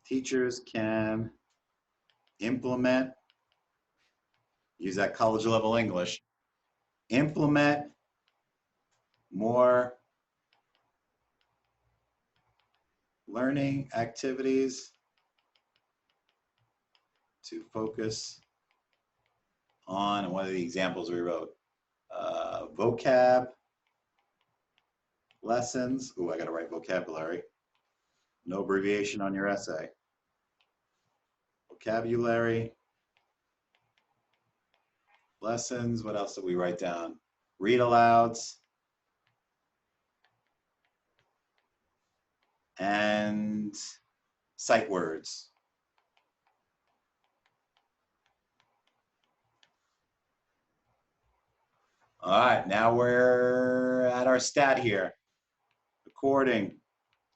teachers can implement, use that college level English, implement more learning activities to focus on, and one of the examples we wrote, vocab lessons. Ooh, I gotta write vocabulary. No abbreviation on your essay. Vocabulary lessons. What else did we write down? Read alouds and sight words. All right, now we're at our stat here. According,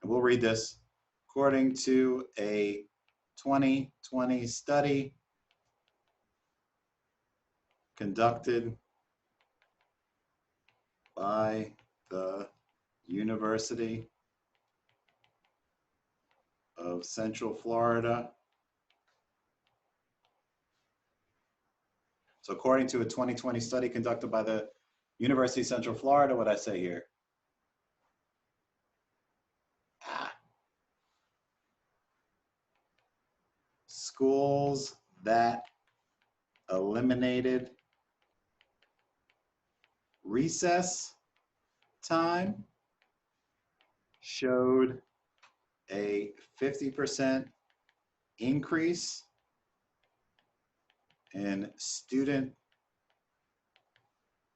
and we'll read this, according to a 2020 study conducted by the University of Central Florida. So according to a 2020 study conducted by the University of Central Florida, what I say here? Schools that eliminated recess time showed a 50% increase in student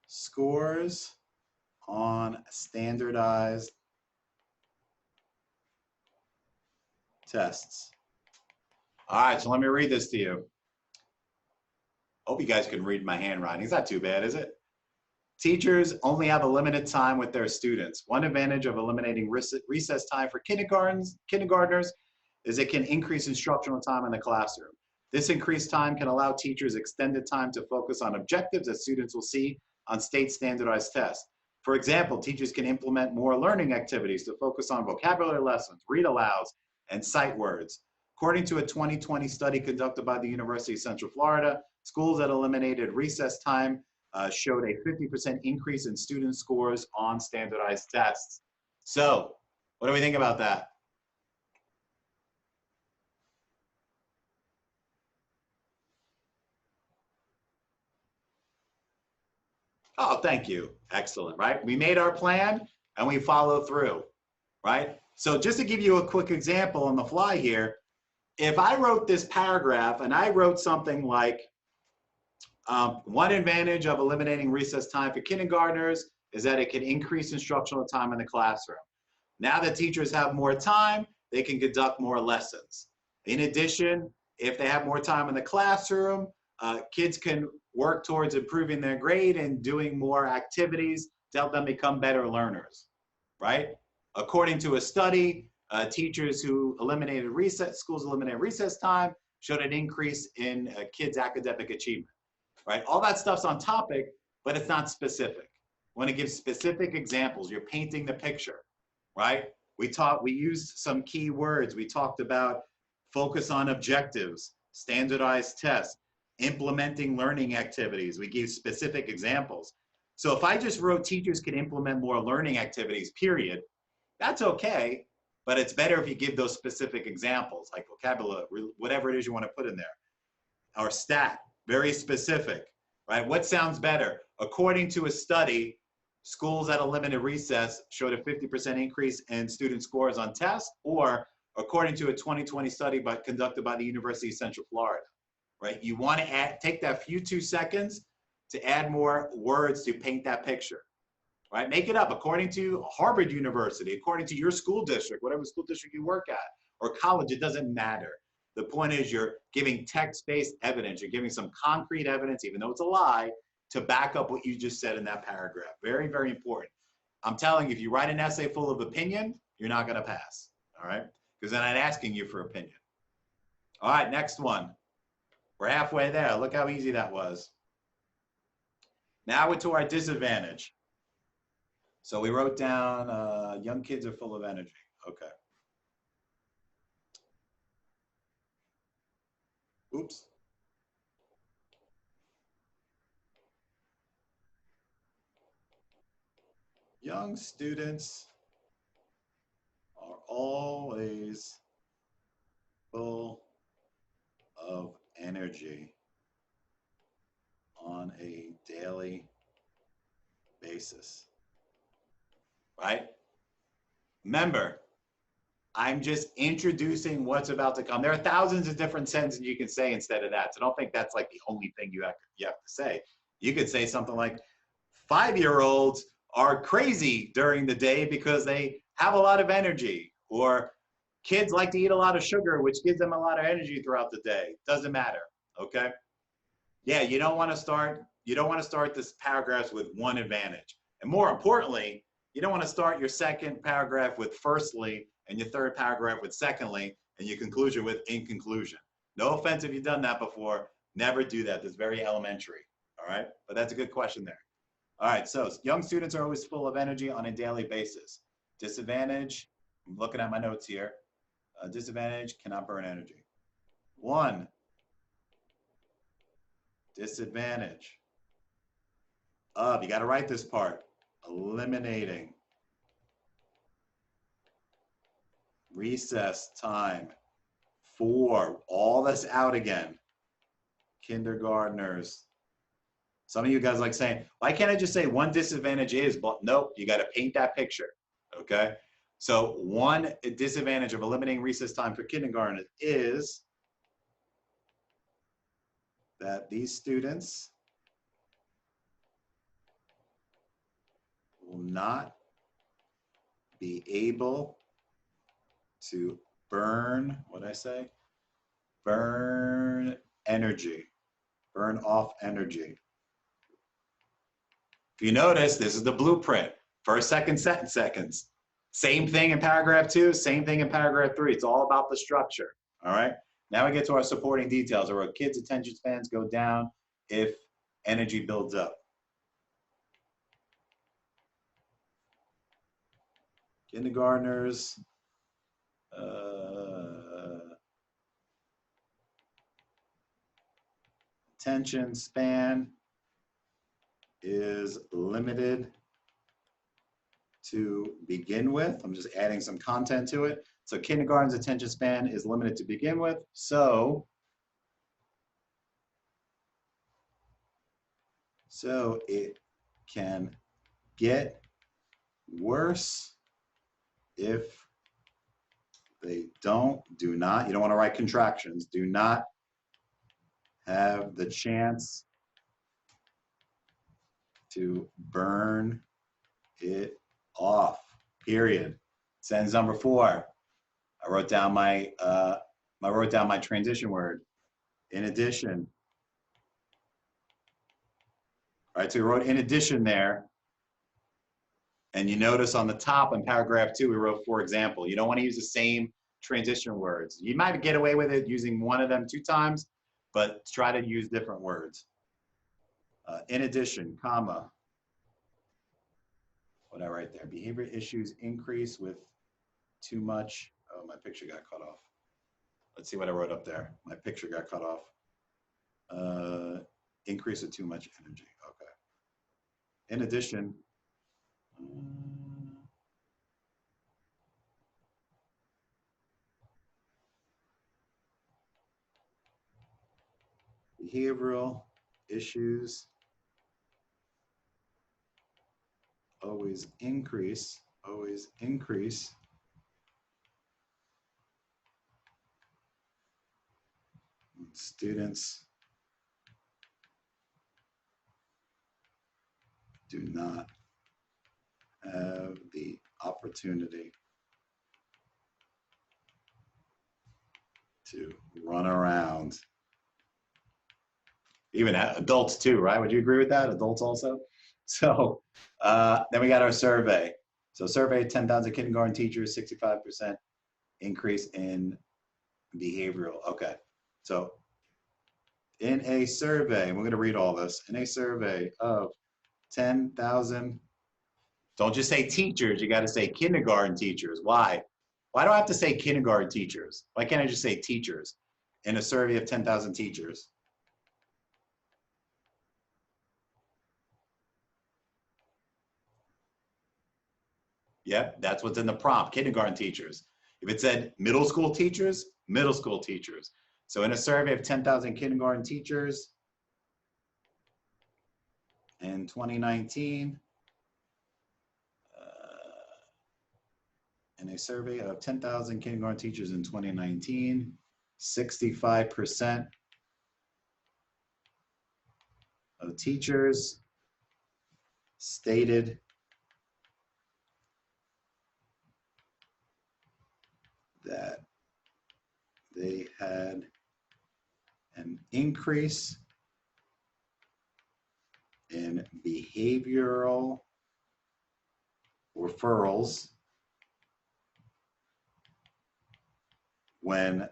scores on standardized tests. All right, so let me read this to you. Hope you guys can read my handwriting. It's not too bad, is it? Teachers only have a limited time with their students. One advantage of eliminating recess time for kindergartners is it can increase instructional time in the classroom. This increased time can allow teachers extended time to focus on objectives that students will see on state standardized tests. For example, teachers can implement more learning activities to focus on vocabulary lessons, read alouds, and sight words. According to a 2020 study conducted by the University of Central Florida, schools that eliminated recess time showed a 50% increase in student scores on standardized tests. So, what do we think about that? Oh, thank you. Excellent, right? We made our plan and we follow through, right? So just to give you a quick example on the fly here, if I wrote this paragraph and I wrote something like, one advantage of eliminating recess time for kindergartners is that it can increase instructional time in the classroom. Now that teachers have more time, they can conduct more lessons. In addition, if they have more time in the classroom, kids can work towards improving their grade and doing more activities to help them become better learners, right? According to a study, teachers who eliminated schools eliminated recess time showed an increase in kids' academic achievement, right? All that stuff's on topic, but it's not specific. We want to give specific examples. You're painting the picture, right? We used some key words. We talked about focus on objectives, standardized tests, implementing learning activities. We gave specific examples. So if I just wrote teachers can implement more learning activities, period, that's okay, but it's better if you give those specific examples, like vocabulary, whatever it is you want to put in there. Or stat, very specific, right? What sounds better? According to a study, schools that eliminated recess showed a 50% increase in student scores on tests, or according to a 2020 study conducted by the University of Central Florida, right? You want to take that few 2 seconds to add more words to paint that picture, right? Make it up according to Harvard University, according to your school district, whatever school district you work at, or college, it doesn't matter. The point is you're giving text-based evidence. You're giving some concrete evidence, even though it's a lie, to back up what you just said in that paragraph. Very, very important. I'm telling you, if you write an essay full of opinion, you're not going to pass, all right? Because then I'm asking you for opinion. All right, next one. We're halfway there. Look how easy that was. Now we're to our disadvantage. So we wrote down young kids are full of energy. Okay. Oops. Young students are always full of energy on a daily basis, right? Remember, I'm just introducing what's about to come. There are thousands of different sentences you can say instead of that. So don't think that's like the only thing you have to say. You could say something like, 5-year-olds are crazy during the day because they have a lot of energy, or Kids like to eat a lot of sugar, which gives them a lot of energy throughout the day. Doesn't matter, okay? Yeah, you don't want to start this paragraph with one advantage. And more importantly, you don't want to start your second paragraph with firstly and your third paragraph with secondly and your conclusion with in conclusion. No offense if you've done that before. Never do that. That's very elementary, all right? But that's a good question there. All right, so young students are always full of energy on a daily basis. Disadvantage, I'm looking at my notes here. Disadvantage, cannot burn energy. 1, disadvantage of, you got to write this part, eliminating recess time for, all this out again, kindergartners. Some of you guys like saying, why can't I just say one disadvantage is, but nope, you got to paint that picture, okay? So one disadvantage of eliminating recess time for kindergartners is that these students will not be able to burn, what did I say? Burn energy, burn off energy. If you notice, this is the blueprint. First, second, seconds. Same thing in paragraph 2, same thing in paragraph 3. It's all about the structure, all right? Now we get to our supporting details. Our kids' attention spans go down if energy builds up. Kindergartners, attention span is limited to begin with. I'm just adding some content to it. So kindergarten's attention span is limited to begin with. So it can get worse if they do not, you don't want to write contractions, do not have the chance to burn it off, period. Sentence number 4. I wrote down my transition word. In addition. All right, so we wrote in addition there. And you notice on the top in paragraph 2, we wrote, for example. You don't want to use the same transition words. You might get away with it using one of them 2 times, but try to use different words. In addition, comma. What did I write there? Behavior issues increase with too much. Oh, my picture got cut off. Let's see what I wrote up there. My picture got cut off. Increase with too much energy. Okay. In addition, behavioral issues always increase when students do not have the opportunity to run around. Even adults too, right? Would you agree with that? Adults also? So then we got our survey. So survey 10,000 kindergarten teachers, 65% increase in behavioral. Okay. So in a survey, we're going to read all this, in a survey of 10,000, don't just say teachers, you got to say kindergarten teachers. Why? Why do I have to say kindergarten teachers? Why can't I just say teachers? In a survey of 10,000 teachers. Yep, that's what's in the prompt, kindergarten teachers. If it said middle school teachers, middle school teachers. So in a survey of 10,000 kindergarten teachers in 2019, in a survey of 10,000 kindergarten teachers in 2019, 65% of teachers stated that they had an increase in behavioral referrals when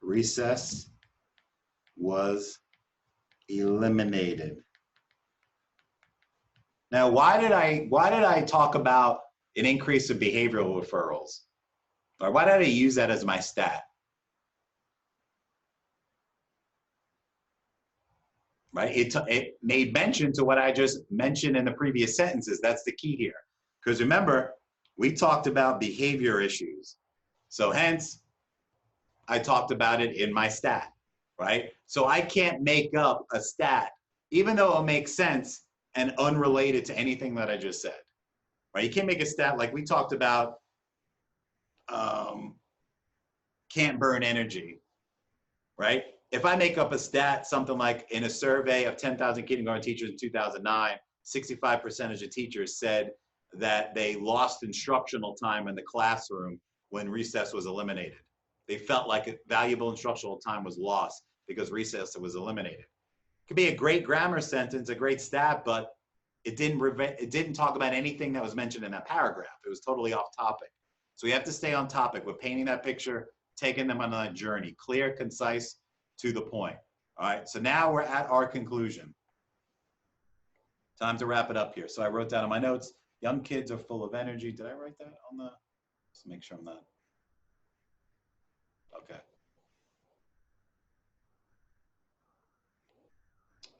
recess was eliminated. Now, why did I talk about an increase of behavioral referrals? Or why did I use that as my stat? Right? It made mention to what I just mentioned in the previous sentences. That's the key here. Because remember, we talked about behavior issues. So hence, I talked about it in my stat, right? So I can't make up a stat, even though it makes sense and unrelated to anything that I just said, right? You can't make a stat like we talked about can't burn energy, right? If I make up a stat, something like in a survey of 10,000 kindergarten teachers in 2009, 65% of teachers said that they lost instructional time in the classroom when recess was eliminated. They felt like valuable instructional time was lost because recess was eliminated. It could be a great grammar sentence, a great stat, but it didn't talk about anything that was mentioned in that paragraph. It was totally off topic. So we have to stay on topic. We're painting that picture, taking them on that journey, clear, concise, to the point. All right, so now we're at our conclusion. Time to wrap it up here. So I wrote down in my notes, young kids are full of energy. Did I write that on the, just make sure I'm not. Okay.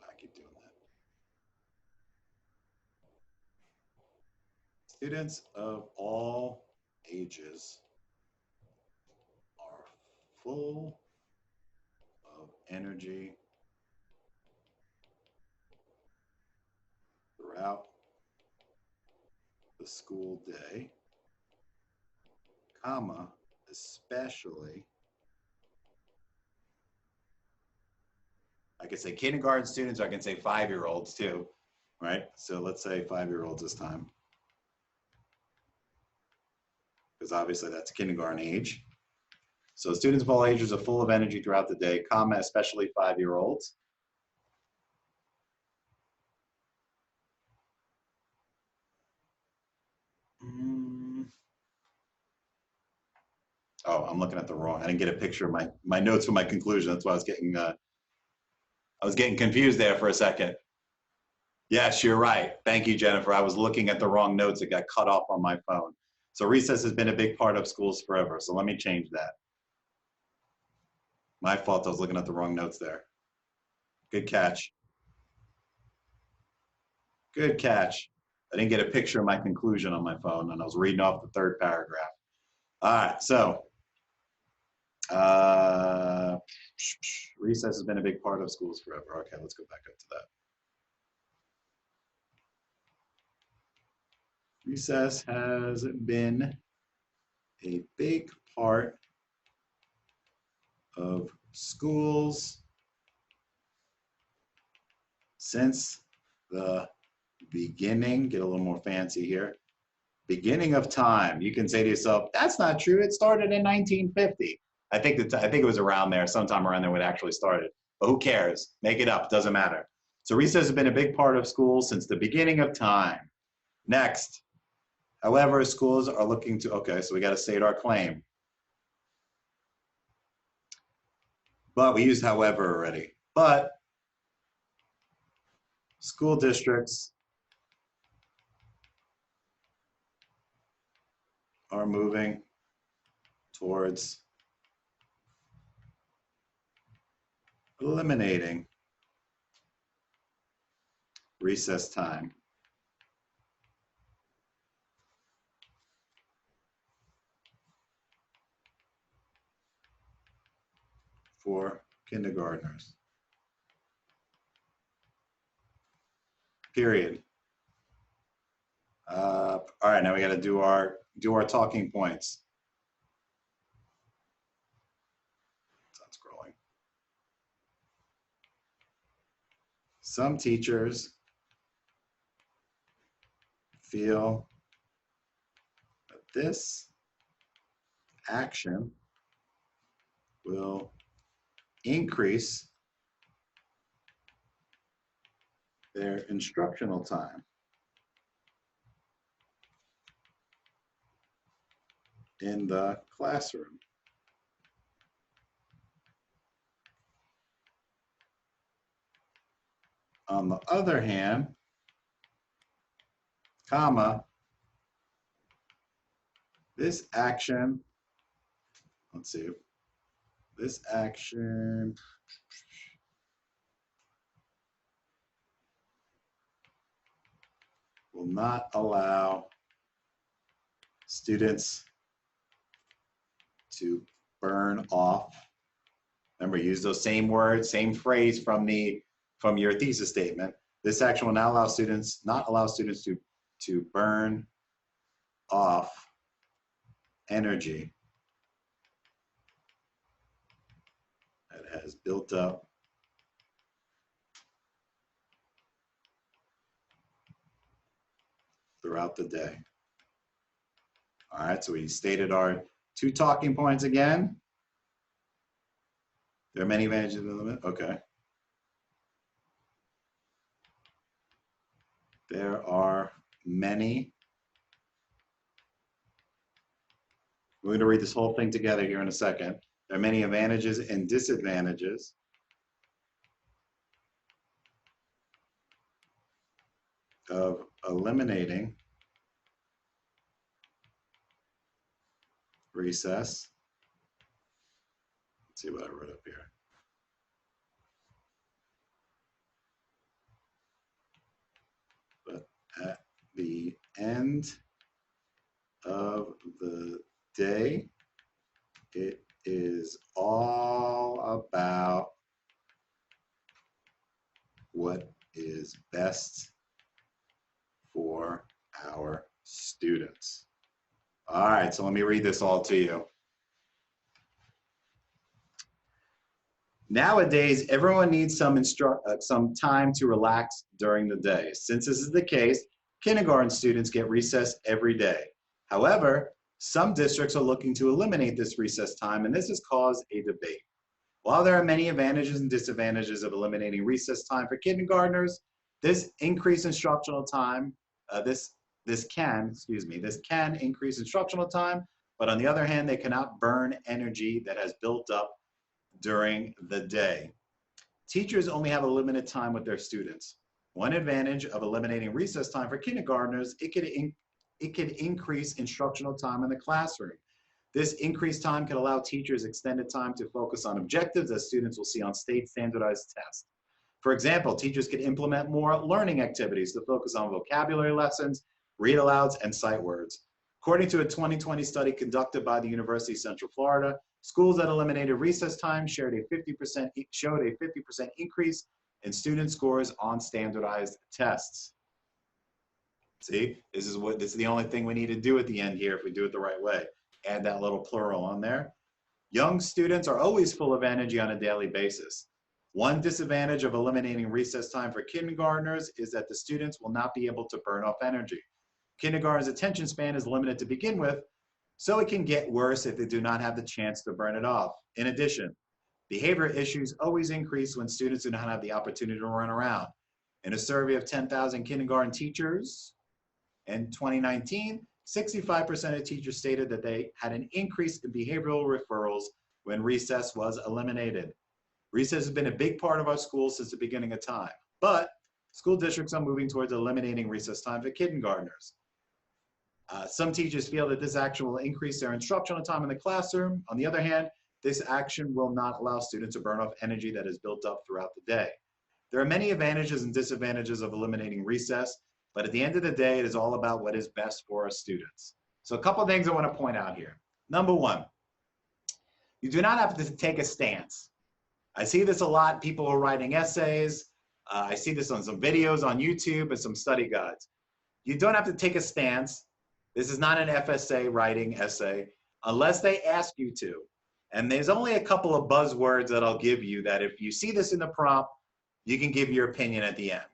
I keep doing that. Students of all ages are full of energy throughout the school day, comma, especially, I could say kindergarten students, or I can say 5-year-olds too, right? So let's say 5-year-olds this time, because obviously that's kindergarten age. So students of all ages are full of energy throughout the day, comma, especially 5-year-olds. Oh, I'm looking at the wrong. I didn't get a picture of my notes for my conclusion. That's why I was getting confused there for a second. Yes, you're right. Thank you, Jennifer. I was looking at the wrong notes. It got cut off on my phone. So recess has been a big part of schools forever. So let me change that. My fault. I was looking at the wrong notes there. Good catch. Good catch. I didn't get a picture of my conclusion on my phone, and I was reading off the third paragraph. All right, so recess has been a big part of schools forever. Okay, let's go back up to that. Recess has been a big part of schools since the beginning. Get a little more fancy here. Beginning of time. You can say to yourself, that's not true. It started in 1950. I think it was around there, sometime around there when it actually started. But who cares? Make it up. Doesn't matter. So recess has been a big part of schools since the beginning of time. Next. However, schools are looking to, okay, so we got to state our claim. But we used however already. But school districts are moving towards eliminating recess time for kindergartners. Period. All right, now we got to do our talking points. Stop scrolling. Some teachers feel that this action will increase their instructional time in the classroom. On the other hand, comma, this action, let's see, this action will not allow students to burn off. Remember, use those same words, same phrase from your thesis statement. This action will not allow students to burn off energy that has built up throughout the day. All right, so we stated our 2 talking points again. There are many advantages of the limit. Okay. There are many. We're going to read this whole thing together here in a second. There are many advantages and disadvantages of eliminating recess. Let's see what I wrote up here. But at the end of the day, it is all about what is best for our students. All right, so let me read this all to you. Nowadays, everyone needs some time to relax during the day. Since this is the case, kindergarten students get recess every day. However, some districts are looking to eliminate this recess time, and this has caused a debate. While there are many advantages and disadvantages of eliminating recess time for kindergartners, this increased instructional time, this can increase instructional time, but on the other hand, they cannot burn energy that has built up during the day. Teachers only have a limited time with their students. One advantage of eliminating recess time for kindergartners, it could increase instructional time in the classroom. This increased time can allow teachers extended time to focus on objectives that students will see on state standardized tests. For example, teachers could implement more learning activities to focus on vocabulary lessons, read alouds, and sight words. According to a 2020 study conducted by the University of Central Florida, schools that eliminated recess time showed a 50% increase in student scores on standardized tests. See, this is the only thing we need to do at the end here if we do it the right way. Add that little plural on there. Young students are always full of energy on a daily basis. One disadvantage of eliminating recess time for kindergartners is that the students will not be able to burn off energy. Kindergarten's attention span is limited to begin with, so it can get worse if they do not have the chance to burn it off. In addition, behavior issues always increase when students do not have the opportunity to run around. In a survey of 10,000 kindergarten teachers in 2019, 65% of teachers stated that they had an increase in behavioral referrals when recess was eliminated. Recess has been a big part of our schools since the beginning of time, but school districts are moving towards eliminating recess time for kindergartners. Some teachers feel that this action will increase their instructional time in the classroom. On the other hand, this action will not allow students to burn off energy that is built up throughout the day. There are many advantages and disadvantages of eliminating recess, but at the end of the day, it is all about what is best for our students. So a couple of things I want to point out here. Number one, you do not have to take a stance. I see this a lot, people are writing essays. I see this on some videos on YouTube and some study guides. You don't have to take a stance. This is not an FSA writing essay unless they ask you to. And there's only a couple of buzzwords that I'll give you that if you see this in the prompt, you can give your opinion at the end.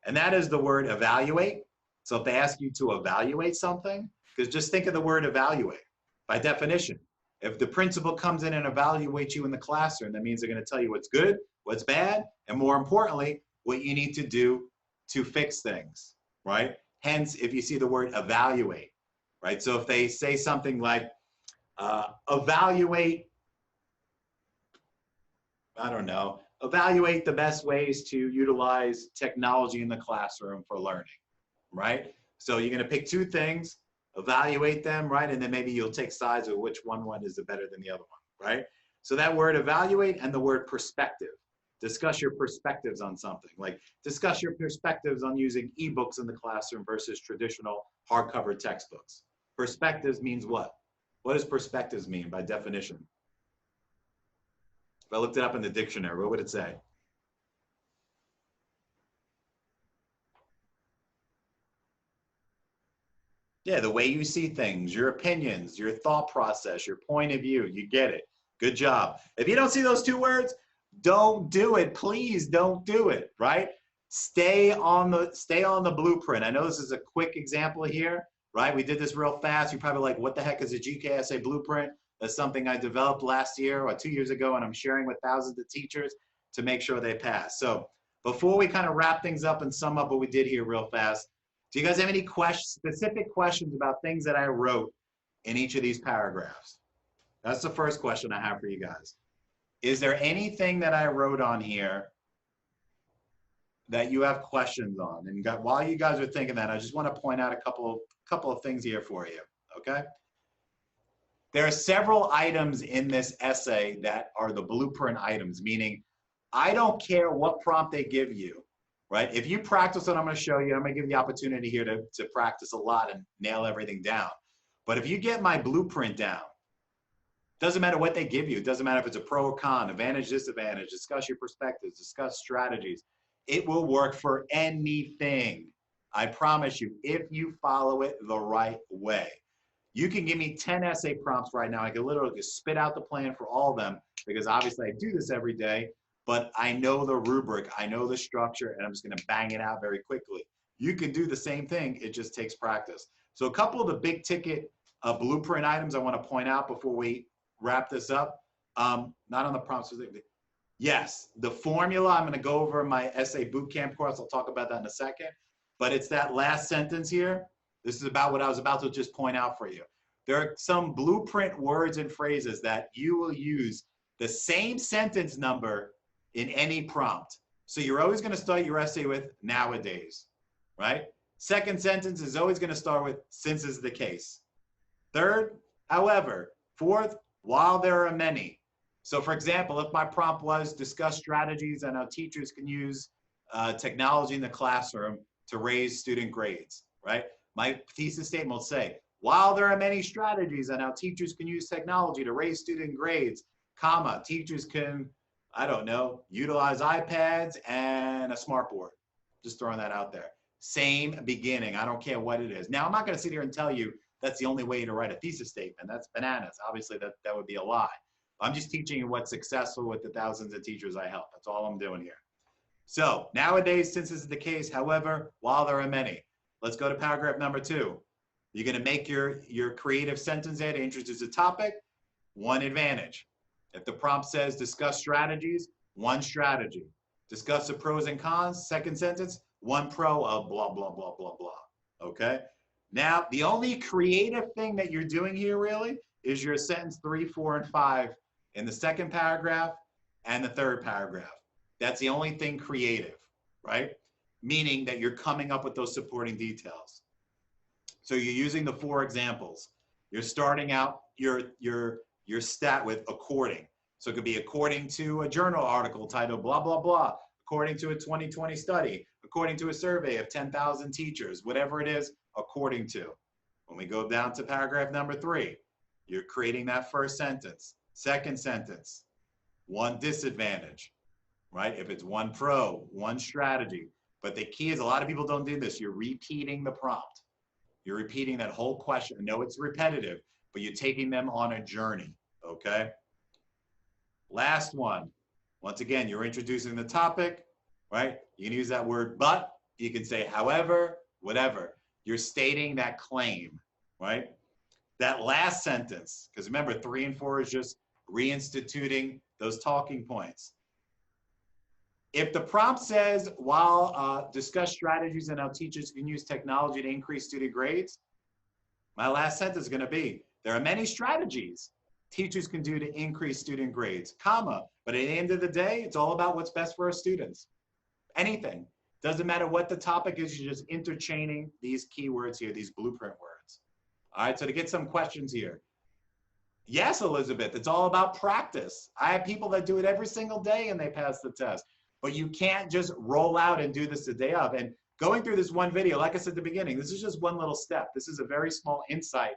And that is the word evaluate. So if they ask you to evaluate something, because just think of the word evaluate. By definition, If the principal comes in and evaluates you in the classroom, that means they're going to tell you what's good, what's bad, and more importantly, what you need to do to fix things, right? Hence, if you see the word evaluate, right? So if they say something like, evaluate, I don't know, evaluate the best ways to utilize technology in the classroom for learning, right? So you're going to pick two things, evaluate them, right? And then maybe you'll take sides of which one is better than the other one, right? So that word evaluate and the word perspective. Discuss your perspectives on something, like discuss your perspectives on using ebooks in the classroom versus traditional hardcover textbooks. Perspectives means what? What does perspectives mean by definition? If I looked it up in the dictionary, what would it say? Yeah, the way you see things, your opinions, your thought process, your point of view. You get it. Good job. If you don't see those two words, don't do it. Please don't do it, right? Stay on the blueprint. I know this is a quick example here, right? We did this real fast. You're probably like, what the heck is a GKSA blueprint? That's something I developed last year or 2 years ago, and I'm sharing with thousands of teachers to make sure they pass. So before we kind of wrap things up and sum up what we did here real fast, do you guys have any specific questions about things that I wrote in each of these paragraphs? That's the first question I have for you guys. Is there anything that I wrote on here that you have questions on? And while you guys are thinking that, I just want to point out a couple of things here for you, okay? There are several items in this essay that are the blueprint items, meaning I don't care what prompt they give you, right? If you practice what I'm going to show you, I'm going to give you the opportunity here to practice a lot and nail everything down. But if you get my blueprint down, doesn't matter what they give you. It doesn't matter if it's a pro or con, advantage, disadvantage, discuss your perspectives, discuss strategies. It will work for anything. I promise you, if you follow it the right way. You can give me 10 essay prompts right now. I can literally just spit out the plan for all of them because obviously I do this every day, but I know the rubric, I know the structure, and I'm just going to bang it out very quickly. You can do the same thing. It just takes practice. So a couple of the big ticket blueprint items I want to point out before we wrap this up. Not on the prompts specifically. Yes, the formula, I'm going to go over my essay bootcamp course. I'll talk about that in a second. But it's that last sentence here. This is about what I was about to just point out for you. There are some blueprint words and phrases that you will use the same sentence number in any prompt. So you're always going to start your essay with nowadays, right? Second sentence is always going to start with since is the case. Third, however. Fourth, while there are many. So for example, if my prompt was discuss strategies on how teachers can use technology in the classroom to raise student grades, right? My thesis statement will say, while there are many strategies on how teachers can use technology to raise student grades, comma, teachers can, I don't know, utilize iPads and a smartboard. Just throwing that out there. Same beginning. I don't care what it is. Now, I'm not going to sit here and tell you that's the only way to write a thesis statement. That's bananas. Obviously, that would be a lie. I'm just teaching you what's successful with the thousands of teachers I help. That's all I'm doing here. So nowadays, since this is the case, however, while there are many. Let's go to paragraph number 2. You're going to make your creative sentence there to introduce a topic. One advantage. If the prompt says discuss strategies, one strategy. Discuss the pros and cons, second sentence, one pro of blah, blah, blah, blah, blah. Okay? Now, the only creative thing that you're doing here really is your sentence 3, 4, and 5 in the second paragraph and the third paragraph. That's the only thing creative, right? Meaning that you're coming up with those supporting details. So you're using the 4 examples. You're starting out your stat with according. So it could be according to a journal article titled blah, blah, blah, according to a 2020 study, according to a survey of 10,000 teachers, whatever it is, according to. When we go down to paragraph number 3, you're creating that first sentence. Second sentence, one disadvantage, right? If it's one pro, one strategy. But the key is a lot of people don't do this. You're repeating the prompt. You're repeating that whole question. I know it's repetitive, but you're taking them on a journey, okay? Last one. Once again, you're introducing the topic, right? You can use that word but. You can say however, whatever. You're stating that claim, right? that last sentence, because remember 3 and 4 is just reinstituting those talking points. If the prompt says, while discuss strategies and how teachers can use technology to increase student grades, my last sentence is going to be, there are many strategies teachers can do to increase student grades, comma, but at the end of the day, it's all about what's best for our students. Anything. Doesn't matter what the topic is, you're just interchaining these keywords here, these blueprint words. All right, so to get some questions here. Yes, Elizabeth, it's all about practice. I have people that do it every single day and they pass the test. But you can't just roll out and do this the day of. And going through this one video, like I said at the beginning, this is just one little step. This is a very small insight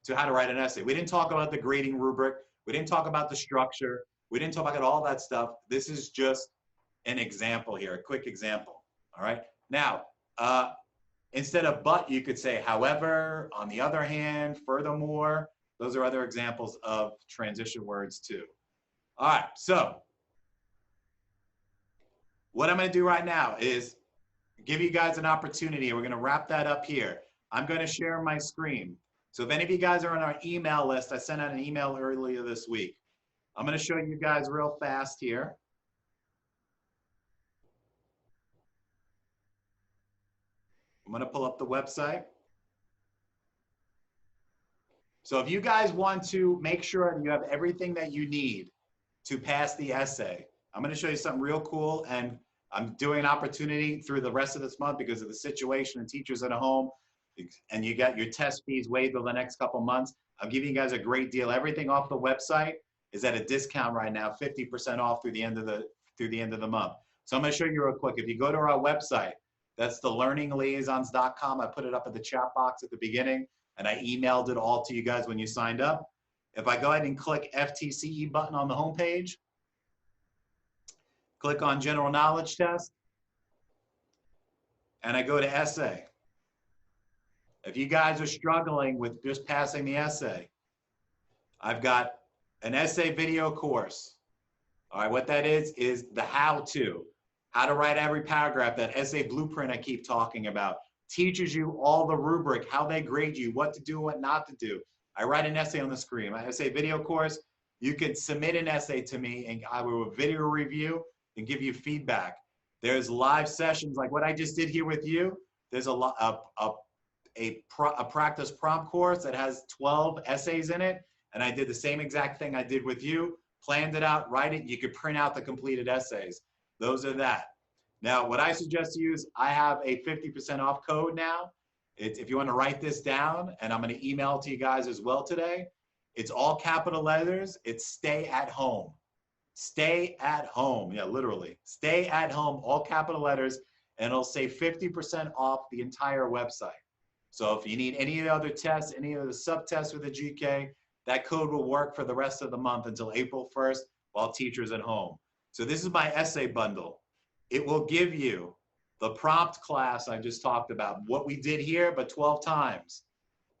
to how to write an essay. We didn't talk about the grading rubric. We didn't talk about the structure. We didn't talk about all that stuff. This is just an example here, a quick example. All right. Now, instead of but, you could say, however, on the other hand, furthermore. Those are other examples of transition words too. All right. So what I'm going to do right now is give you guys an opportunity. We're going to wrap that up here. I'm going to share my screen. So if any of you guys are on our email list, I sent out an email earlier this week. I'm going to show you guys real fast here. I'm going to pull up the website. So if you guys want to make sure that you have everything that you need to pass the essay, I'm going to show you something real cool, and I'm doing an opportunity through the rest of this month because of the situation and teachers at home, and you got your test fees waived over the next couple months. I'm giving you guys a great deal. Everything off the website is at a discount right now, 50% off through the end of the month. So I'm going to show you real quick. If you go to our website, that's the learningliaisons.com. I put it up at the chat box at the beginning, and I emailed it all to you guys when you signed up. If I go ahead and click FTCE button on the homepage, click on General Knowledge Test, and I go to Essay. If you guys are struggling with just passing the essay, I've got an essay video course. All right, what that is the how-to write every paragraph, that essay blueprint I keep talking about. Teaches you all the rubric, how they grade you, what to do, what not to do. I write an essay on the screen. My essay video course, you can submit an essay to me and I will video review and give you feedback. There's live sessions like what I just did here with you. There's a practice prompt course that has 12 essays in it. And I did the same exact thing I did with you, planned it out, write it. You could print out the completed essays. Those are that. Now, what I suggest to you is I have a 50% off code now. If you want to write this down, and I'm going to email it to you guys as well today. It's all capital letters. It's stay at home. Stay at home. Yeah, literally. Stay at home, all capital letters, and it'll say 50% off the entire website. So if you need any other tests, any of the subtests with the GK, that code will work for the rest of the month until April 1st while teachers at home. So this is my essay bundle. It will give you the prompt class I just talked about, what we did here, but 12 times.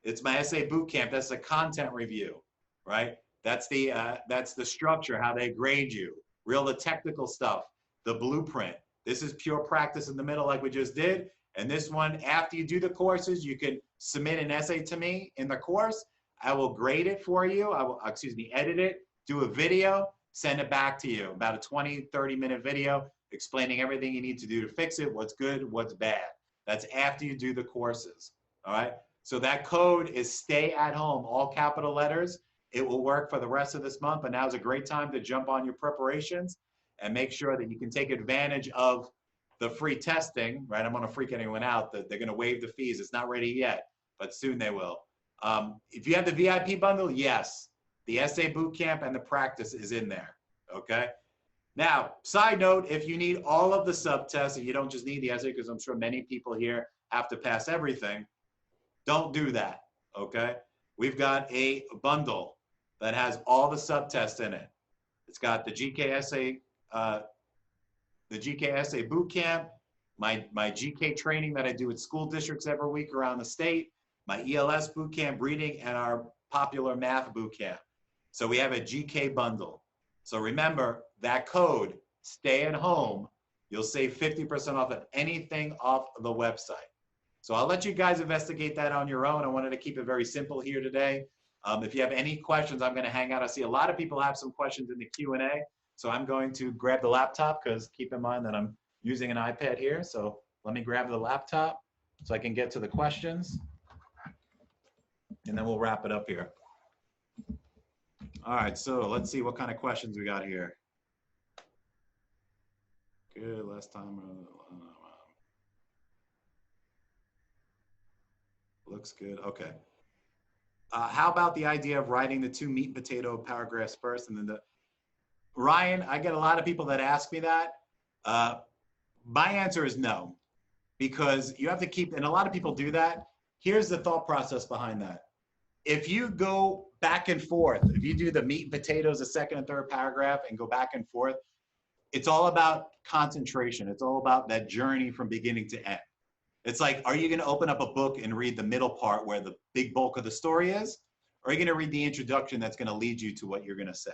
It's my essay boot camp. That's the content review, right? That's the structure, how they grade you. The technical stuff, the blueprint. This is pure practice in the middle like we just did. And this one, after you do the courses, you can submit an essay to me in the course. I will grade it for you. I will, edit it, do a video, send it back to you. About a 20, 30-minute video explaining everything you need to do to fix it, what's good, what's bad. That's after you do the courses, all right? So that code is stay at home, all capital letters. It will work for the rest of this month, but now's a great time to jump on your preparations and make sure that you can take advantage of the free testing, right? I'm gonna freak anyone out that they're gonna waive the fees. It's not ready yet, but soon they will. If you have the VIP bundle, yes, the essay bootcamp and the practice is in there, okay? Now, side note, if you need all of the subtests, and you don't just need the essay, because I'm sure many people here have to pass everything, don't do that, okay? We've got a bundle that has all the subtests in it. It's got the GK essay bootcamp, my GK training that I do at school districts every week around the state, my ELS bootcamp reading, and our popular math bootcamp. So we have a GK bundle. So remember that code, stay at home, you'll save 50% off of anything off the website. So I'll let you guys investigate that on your own. I wanted to keep it very simple here today. If you have any questions, I'm going to hang out. I see a lot of people have some questions in the Q&A. So I'm going to grab the laptop because keep in mind that I'm using an iPad here. So let me grab the laptop so I can get to the questions. And then we'll wrap it up here. All right, so let's see what kind of questions we got here. Good, last time. Looks good, okay. How about the idea of writing the 2 meat and potato paragraphs first and then the, Ryan, I get a lot of people that ask me that. My answer is no, because you have to keep, and a lot of people do that. Here's the thought process behind that. If you go back and forth, if you do the meat and potatoes, the second and third paragraph and go back and forth, it's all about concentration. It's all about that journey from beginning to end. It's like, are you going to open up a book and read the middle part where the big bulk of the story is? Or are you going to read the introduction that's going to lead you to what you're going to say?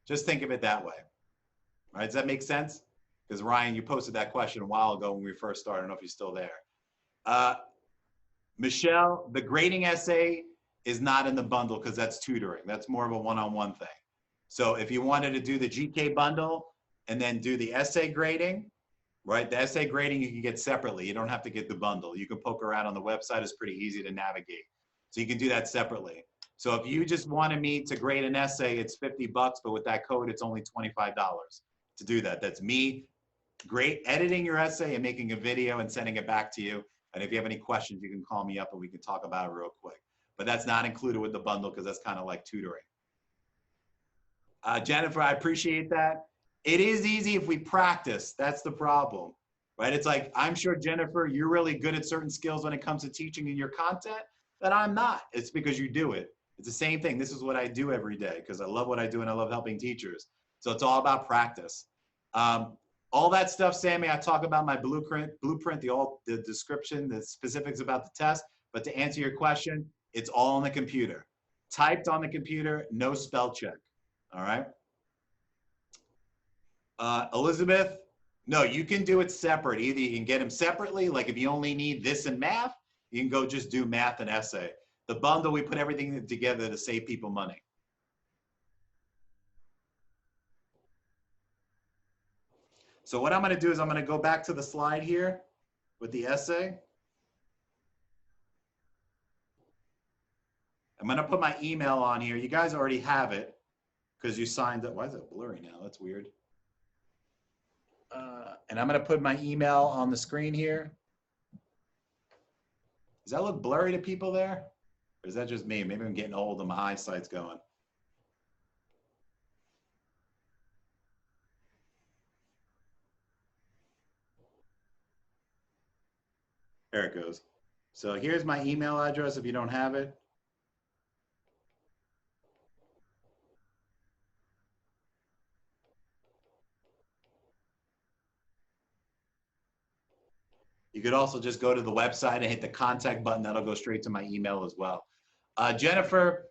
Just think of it that way. All right, does that make sense? Because Ryan, you posted that question a while ago when we first started. I don't know if you're still there. Michelle, the grading essay is not in the bundle because that's tutoring. That's more of a one-on-one thing. So if you wanted to do the GK bundle and then do the essay grading, right? The essay grading you can get separately. You don't have to get the bundle. You can poke around on the website. It's pretty easy to navigate. So you can do that separately. So if you just wanted me to grade an essay, it's $50, but with that code, it's only $25 to do that. That's me editing your essay and making a video and sending it back to you. And if you have any questions, you can call me up and we can talk about it real quick. But that's not included with the bundle because that's kind of like tutoring. Jennifer, I appreciate that. It is easy if we practice. That's the problem, right? It's like, I'm sure, Jennifer, you're really good at certain skills when it comes to teaching in your content, but I'm not. It's because you do it. It's the same thing. This is what I do every day because I love what I do and I love helping teachers. So it's all about practice. All that stuff, Sammy, I talk about my blueprint, the description, the specifics about the test. But to answer your question, it's all on the computer. Typed on the computer, no spell check. All right. Elizabeth, no, you can do it separate. Either you can get them separately, like if you only need this and math, you can go just do math and essay. The bundle, we put everything together to save people money. So what I'm going to do is I'm going to go back to the slide here with the essay. I'm going to put my email on here. You guys already have it because you signed up. Why is it blurry now? That's weird. And I'm going to put my email on the screen here. Does that look blurry to people there? Or is that just me? Maybe I'm getting old and my eyesight's going. There it goes. So here's my email address if you don't have it. You could also just go to the website and hit the contact button. That'll go straight to my email as well. Jennifer,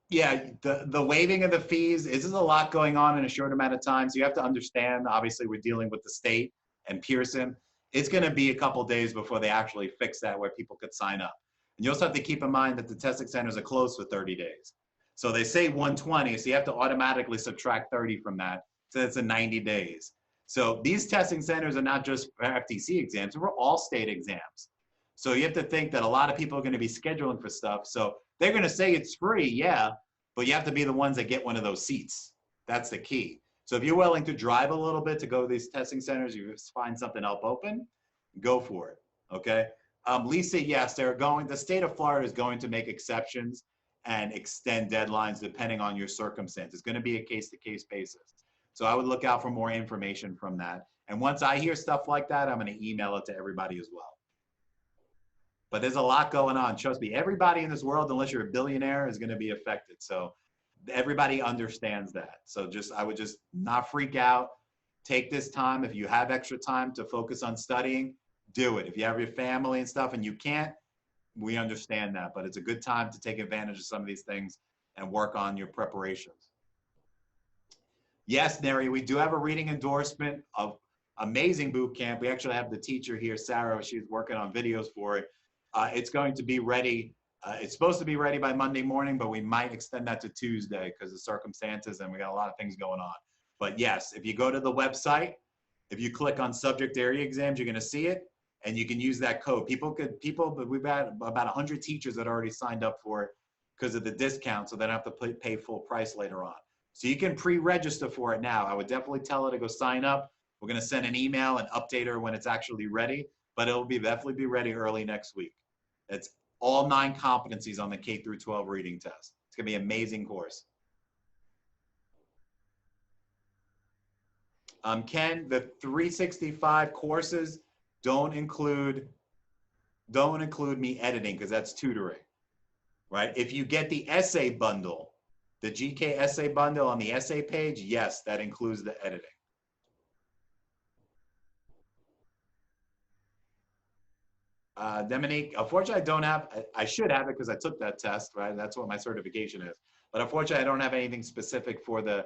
yeah, the waiving of the fees, this is a lot going on in a short amount of time. So you have to understand, obviously we're dealing with the state and Pearson. It's gonna be a couple days before they actually fix that where people could sign up. And you also have to keep in mind that the testing centers are closed for 30 days. So they say 120, so you have to automatically subtract 30 from that. So that's a 90 days. So these testing centers are not just for FTC exams, we're all state exams. So you have to think that a lot of people are going to be scheduling for stuff. So they're going to say it's free, yeah, but you have to be the ones that get one of those seats. That's the key. So if you're willing to drive a little bit to go to these testing centers, you find something else open, go for it, okay? Lisa, yes, the state of Florida is going to make exceptions and extend deadlines depending on your circumstance. It's going to be a case-to-case basis. So I would look out for more information from that. And once I hear stuff like that, I'm going to email it to everybody as well. But there's a lot going on. Trust me, everybody in this world, unless you're a billionaire, is going to be affected. So everybody understands that. So I would just not freak out. Take this time. If you have extra time to focus on studying, do it. If you have your family and stuff and you can't, we understand that. But it's a good time to take advantage of some of these things and work on your preparations. Yes, Neri, we do have a reading endorsement of amazing boot camp. We actually have the teacher here, Sarah. She's working on videos for it. It's going to be ready It's supposed to be ready by Monday morning, but we might extend that to Tuesday because of circumstances and we got a lot of things going on. But yes, if you go to the website, if you click on subject area exams, you're going to see it, and you can use that code. But we've had about 100 teachers that already signed up for it because of the discount, so they don't have to pay full price later on. So you can pre-register for it now. I would definitely tell her to go sign up. We're going to send an email and update her when it's actually ready, but it'll definitely be ready early next week. It's all 9 competencies on the K through 12 reading test. It's going to be an amazing course. Ken, the 365 courses don't include me editing because that's tutoring, right? If you get the essay bundle, the GK essay bundle on the essay page, yes, that includes the editing. Dominique, unfortunately, I don't have, I should have it because I took that test, right? That's what my certification is. But unfortunately, I don't have anything specific for the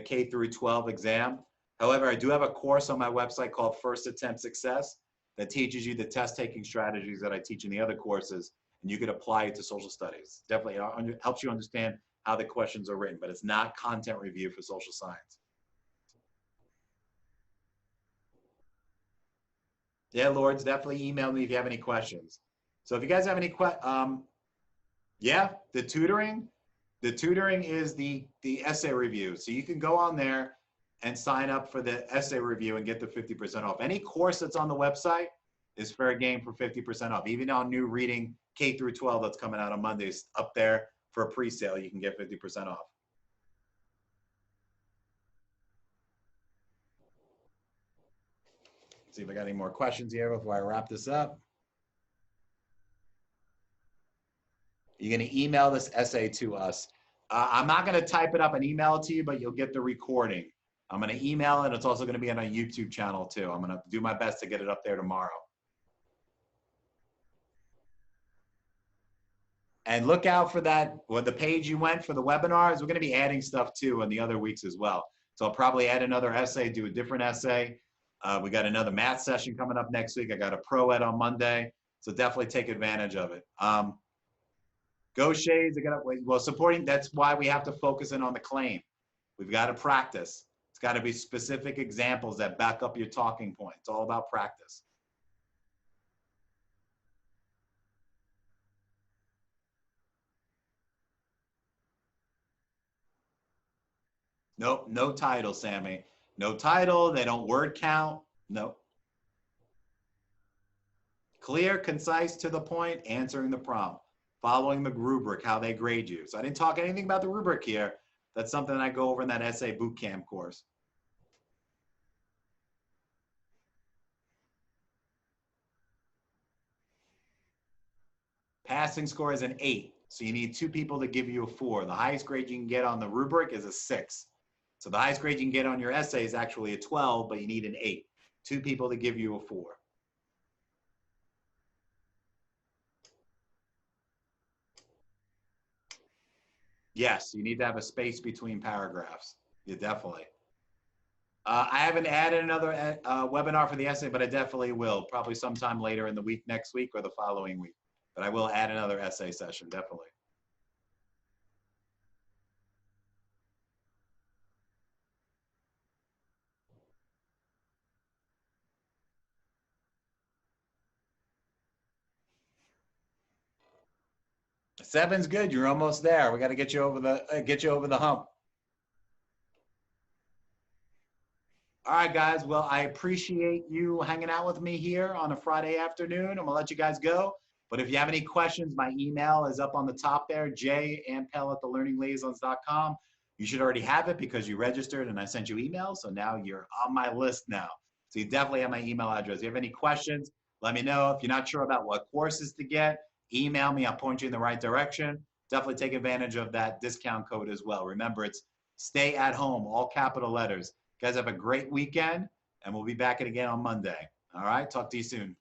K through 12 exam. However, I do have a course on my website called First Attempt Success that teaches you the test taking strategies that I teach in the other courses, and you could apply it to social studies. Definitely helps you understand how the questions are written, but it's not content review for social science. Yeah, Lords, definitely email me if you have any questions. So if you guys have any questions, yeah, the tutoring is the essay review. So you can go on there and sign up for the essay review and get the 50% off. Any course that's on the website is fair game for 50% off. Even on new reading K through 12 that's coming out on Mondays, up there for a pre-sale, you can get 50% off. Let's see if I got any more questions here before I wrap this up. You're going to email this essay to us. I'm not going to type it up and email it to you, but you'll get the recording. I'm going to email it. It's also going to be on our YouTube channel too. I'm going to do my best to get it up there tomorrow. And look out for that, well, the page you went for the webinars. We're going to be adding stuff too in the other weeks as well. So I'll probably add another essay, do a different essay. We got another math session coming up next week. I got a pro ed on Monday. So definitely take advantage of it. Go Shades. Well, supporting, that's why we have to focus in on the claim. We've got to practice. It's got to be specific examples that back up your talking point. It's all about practice. Nope, no title, Sammy. No title. They don't word count. Nope. Clear, concise, to the point, answering the prompt, following the rubric, how they grade you. So I didn't talk anything about the rubric here. That's something I go over in that essay bootcamp course. Passing score is an 8. So you need 2 people to give you a 4. The highest grade you can get on the rubric is a 6. So the highest grade you can get on your essay is actually a 12, but you need an 8. 2 people to give you a 4. Yes, you need to have a space between paragraphs. You definitely. I haven't added another webinar for the essay, but I definitely will. Probably sometime later in the week, next week, or the following week. But I will add another essay session, definitely. Seven's good. You're almost there. We got to get you over the hump. All right, guys. Well, I appreciate you hanging out with me here on a Friday afternoon. I'm gonna let you guys go. But if you have any questions, my email is up on the top there, jampel@thelearningliaisons.com. You should already have it because you registered and I sent you emails. So now you're on my list now. So you definitely have my email address. If you have any questions, let me know. If you're not sure about what courses to get, email me. I'll point you in the right direction. Definitely take advantage of that discount code as well. Remember, it's stay at home, all capital letters. You guys have a great weekend, and we'll be back again on Monday. All right, talk to you soon.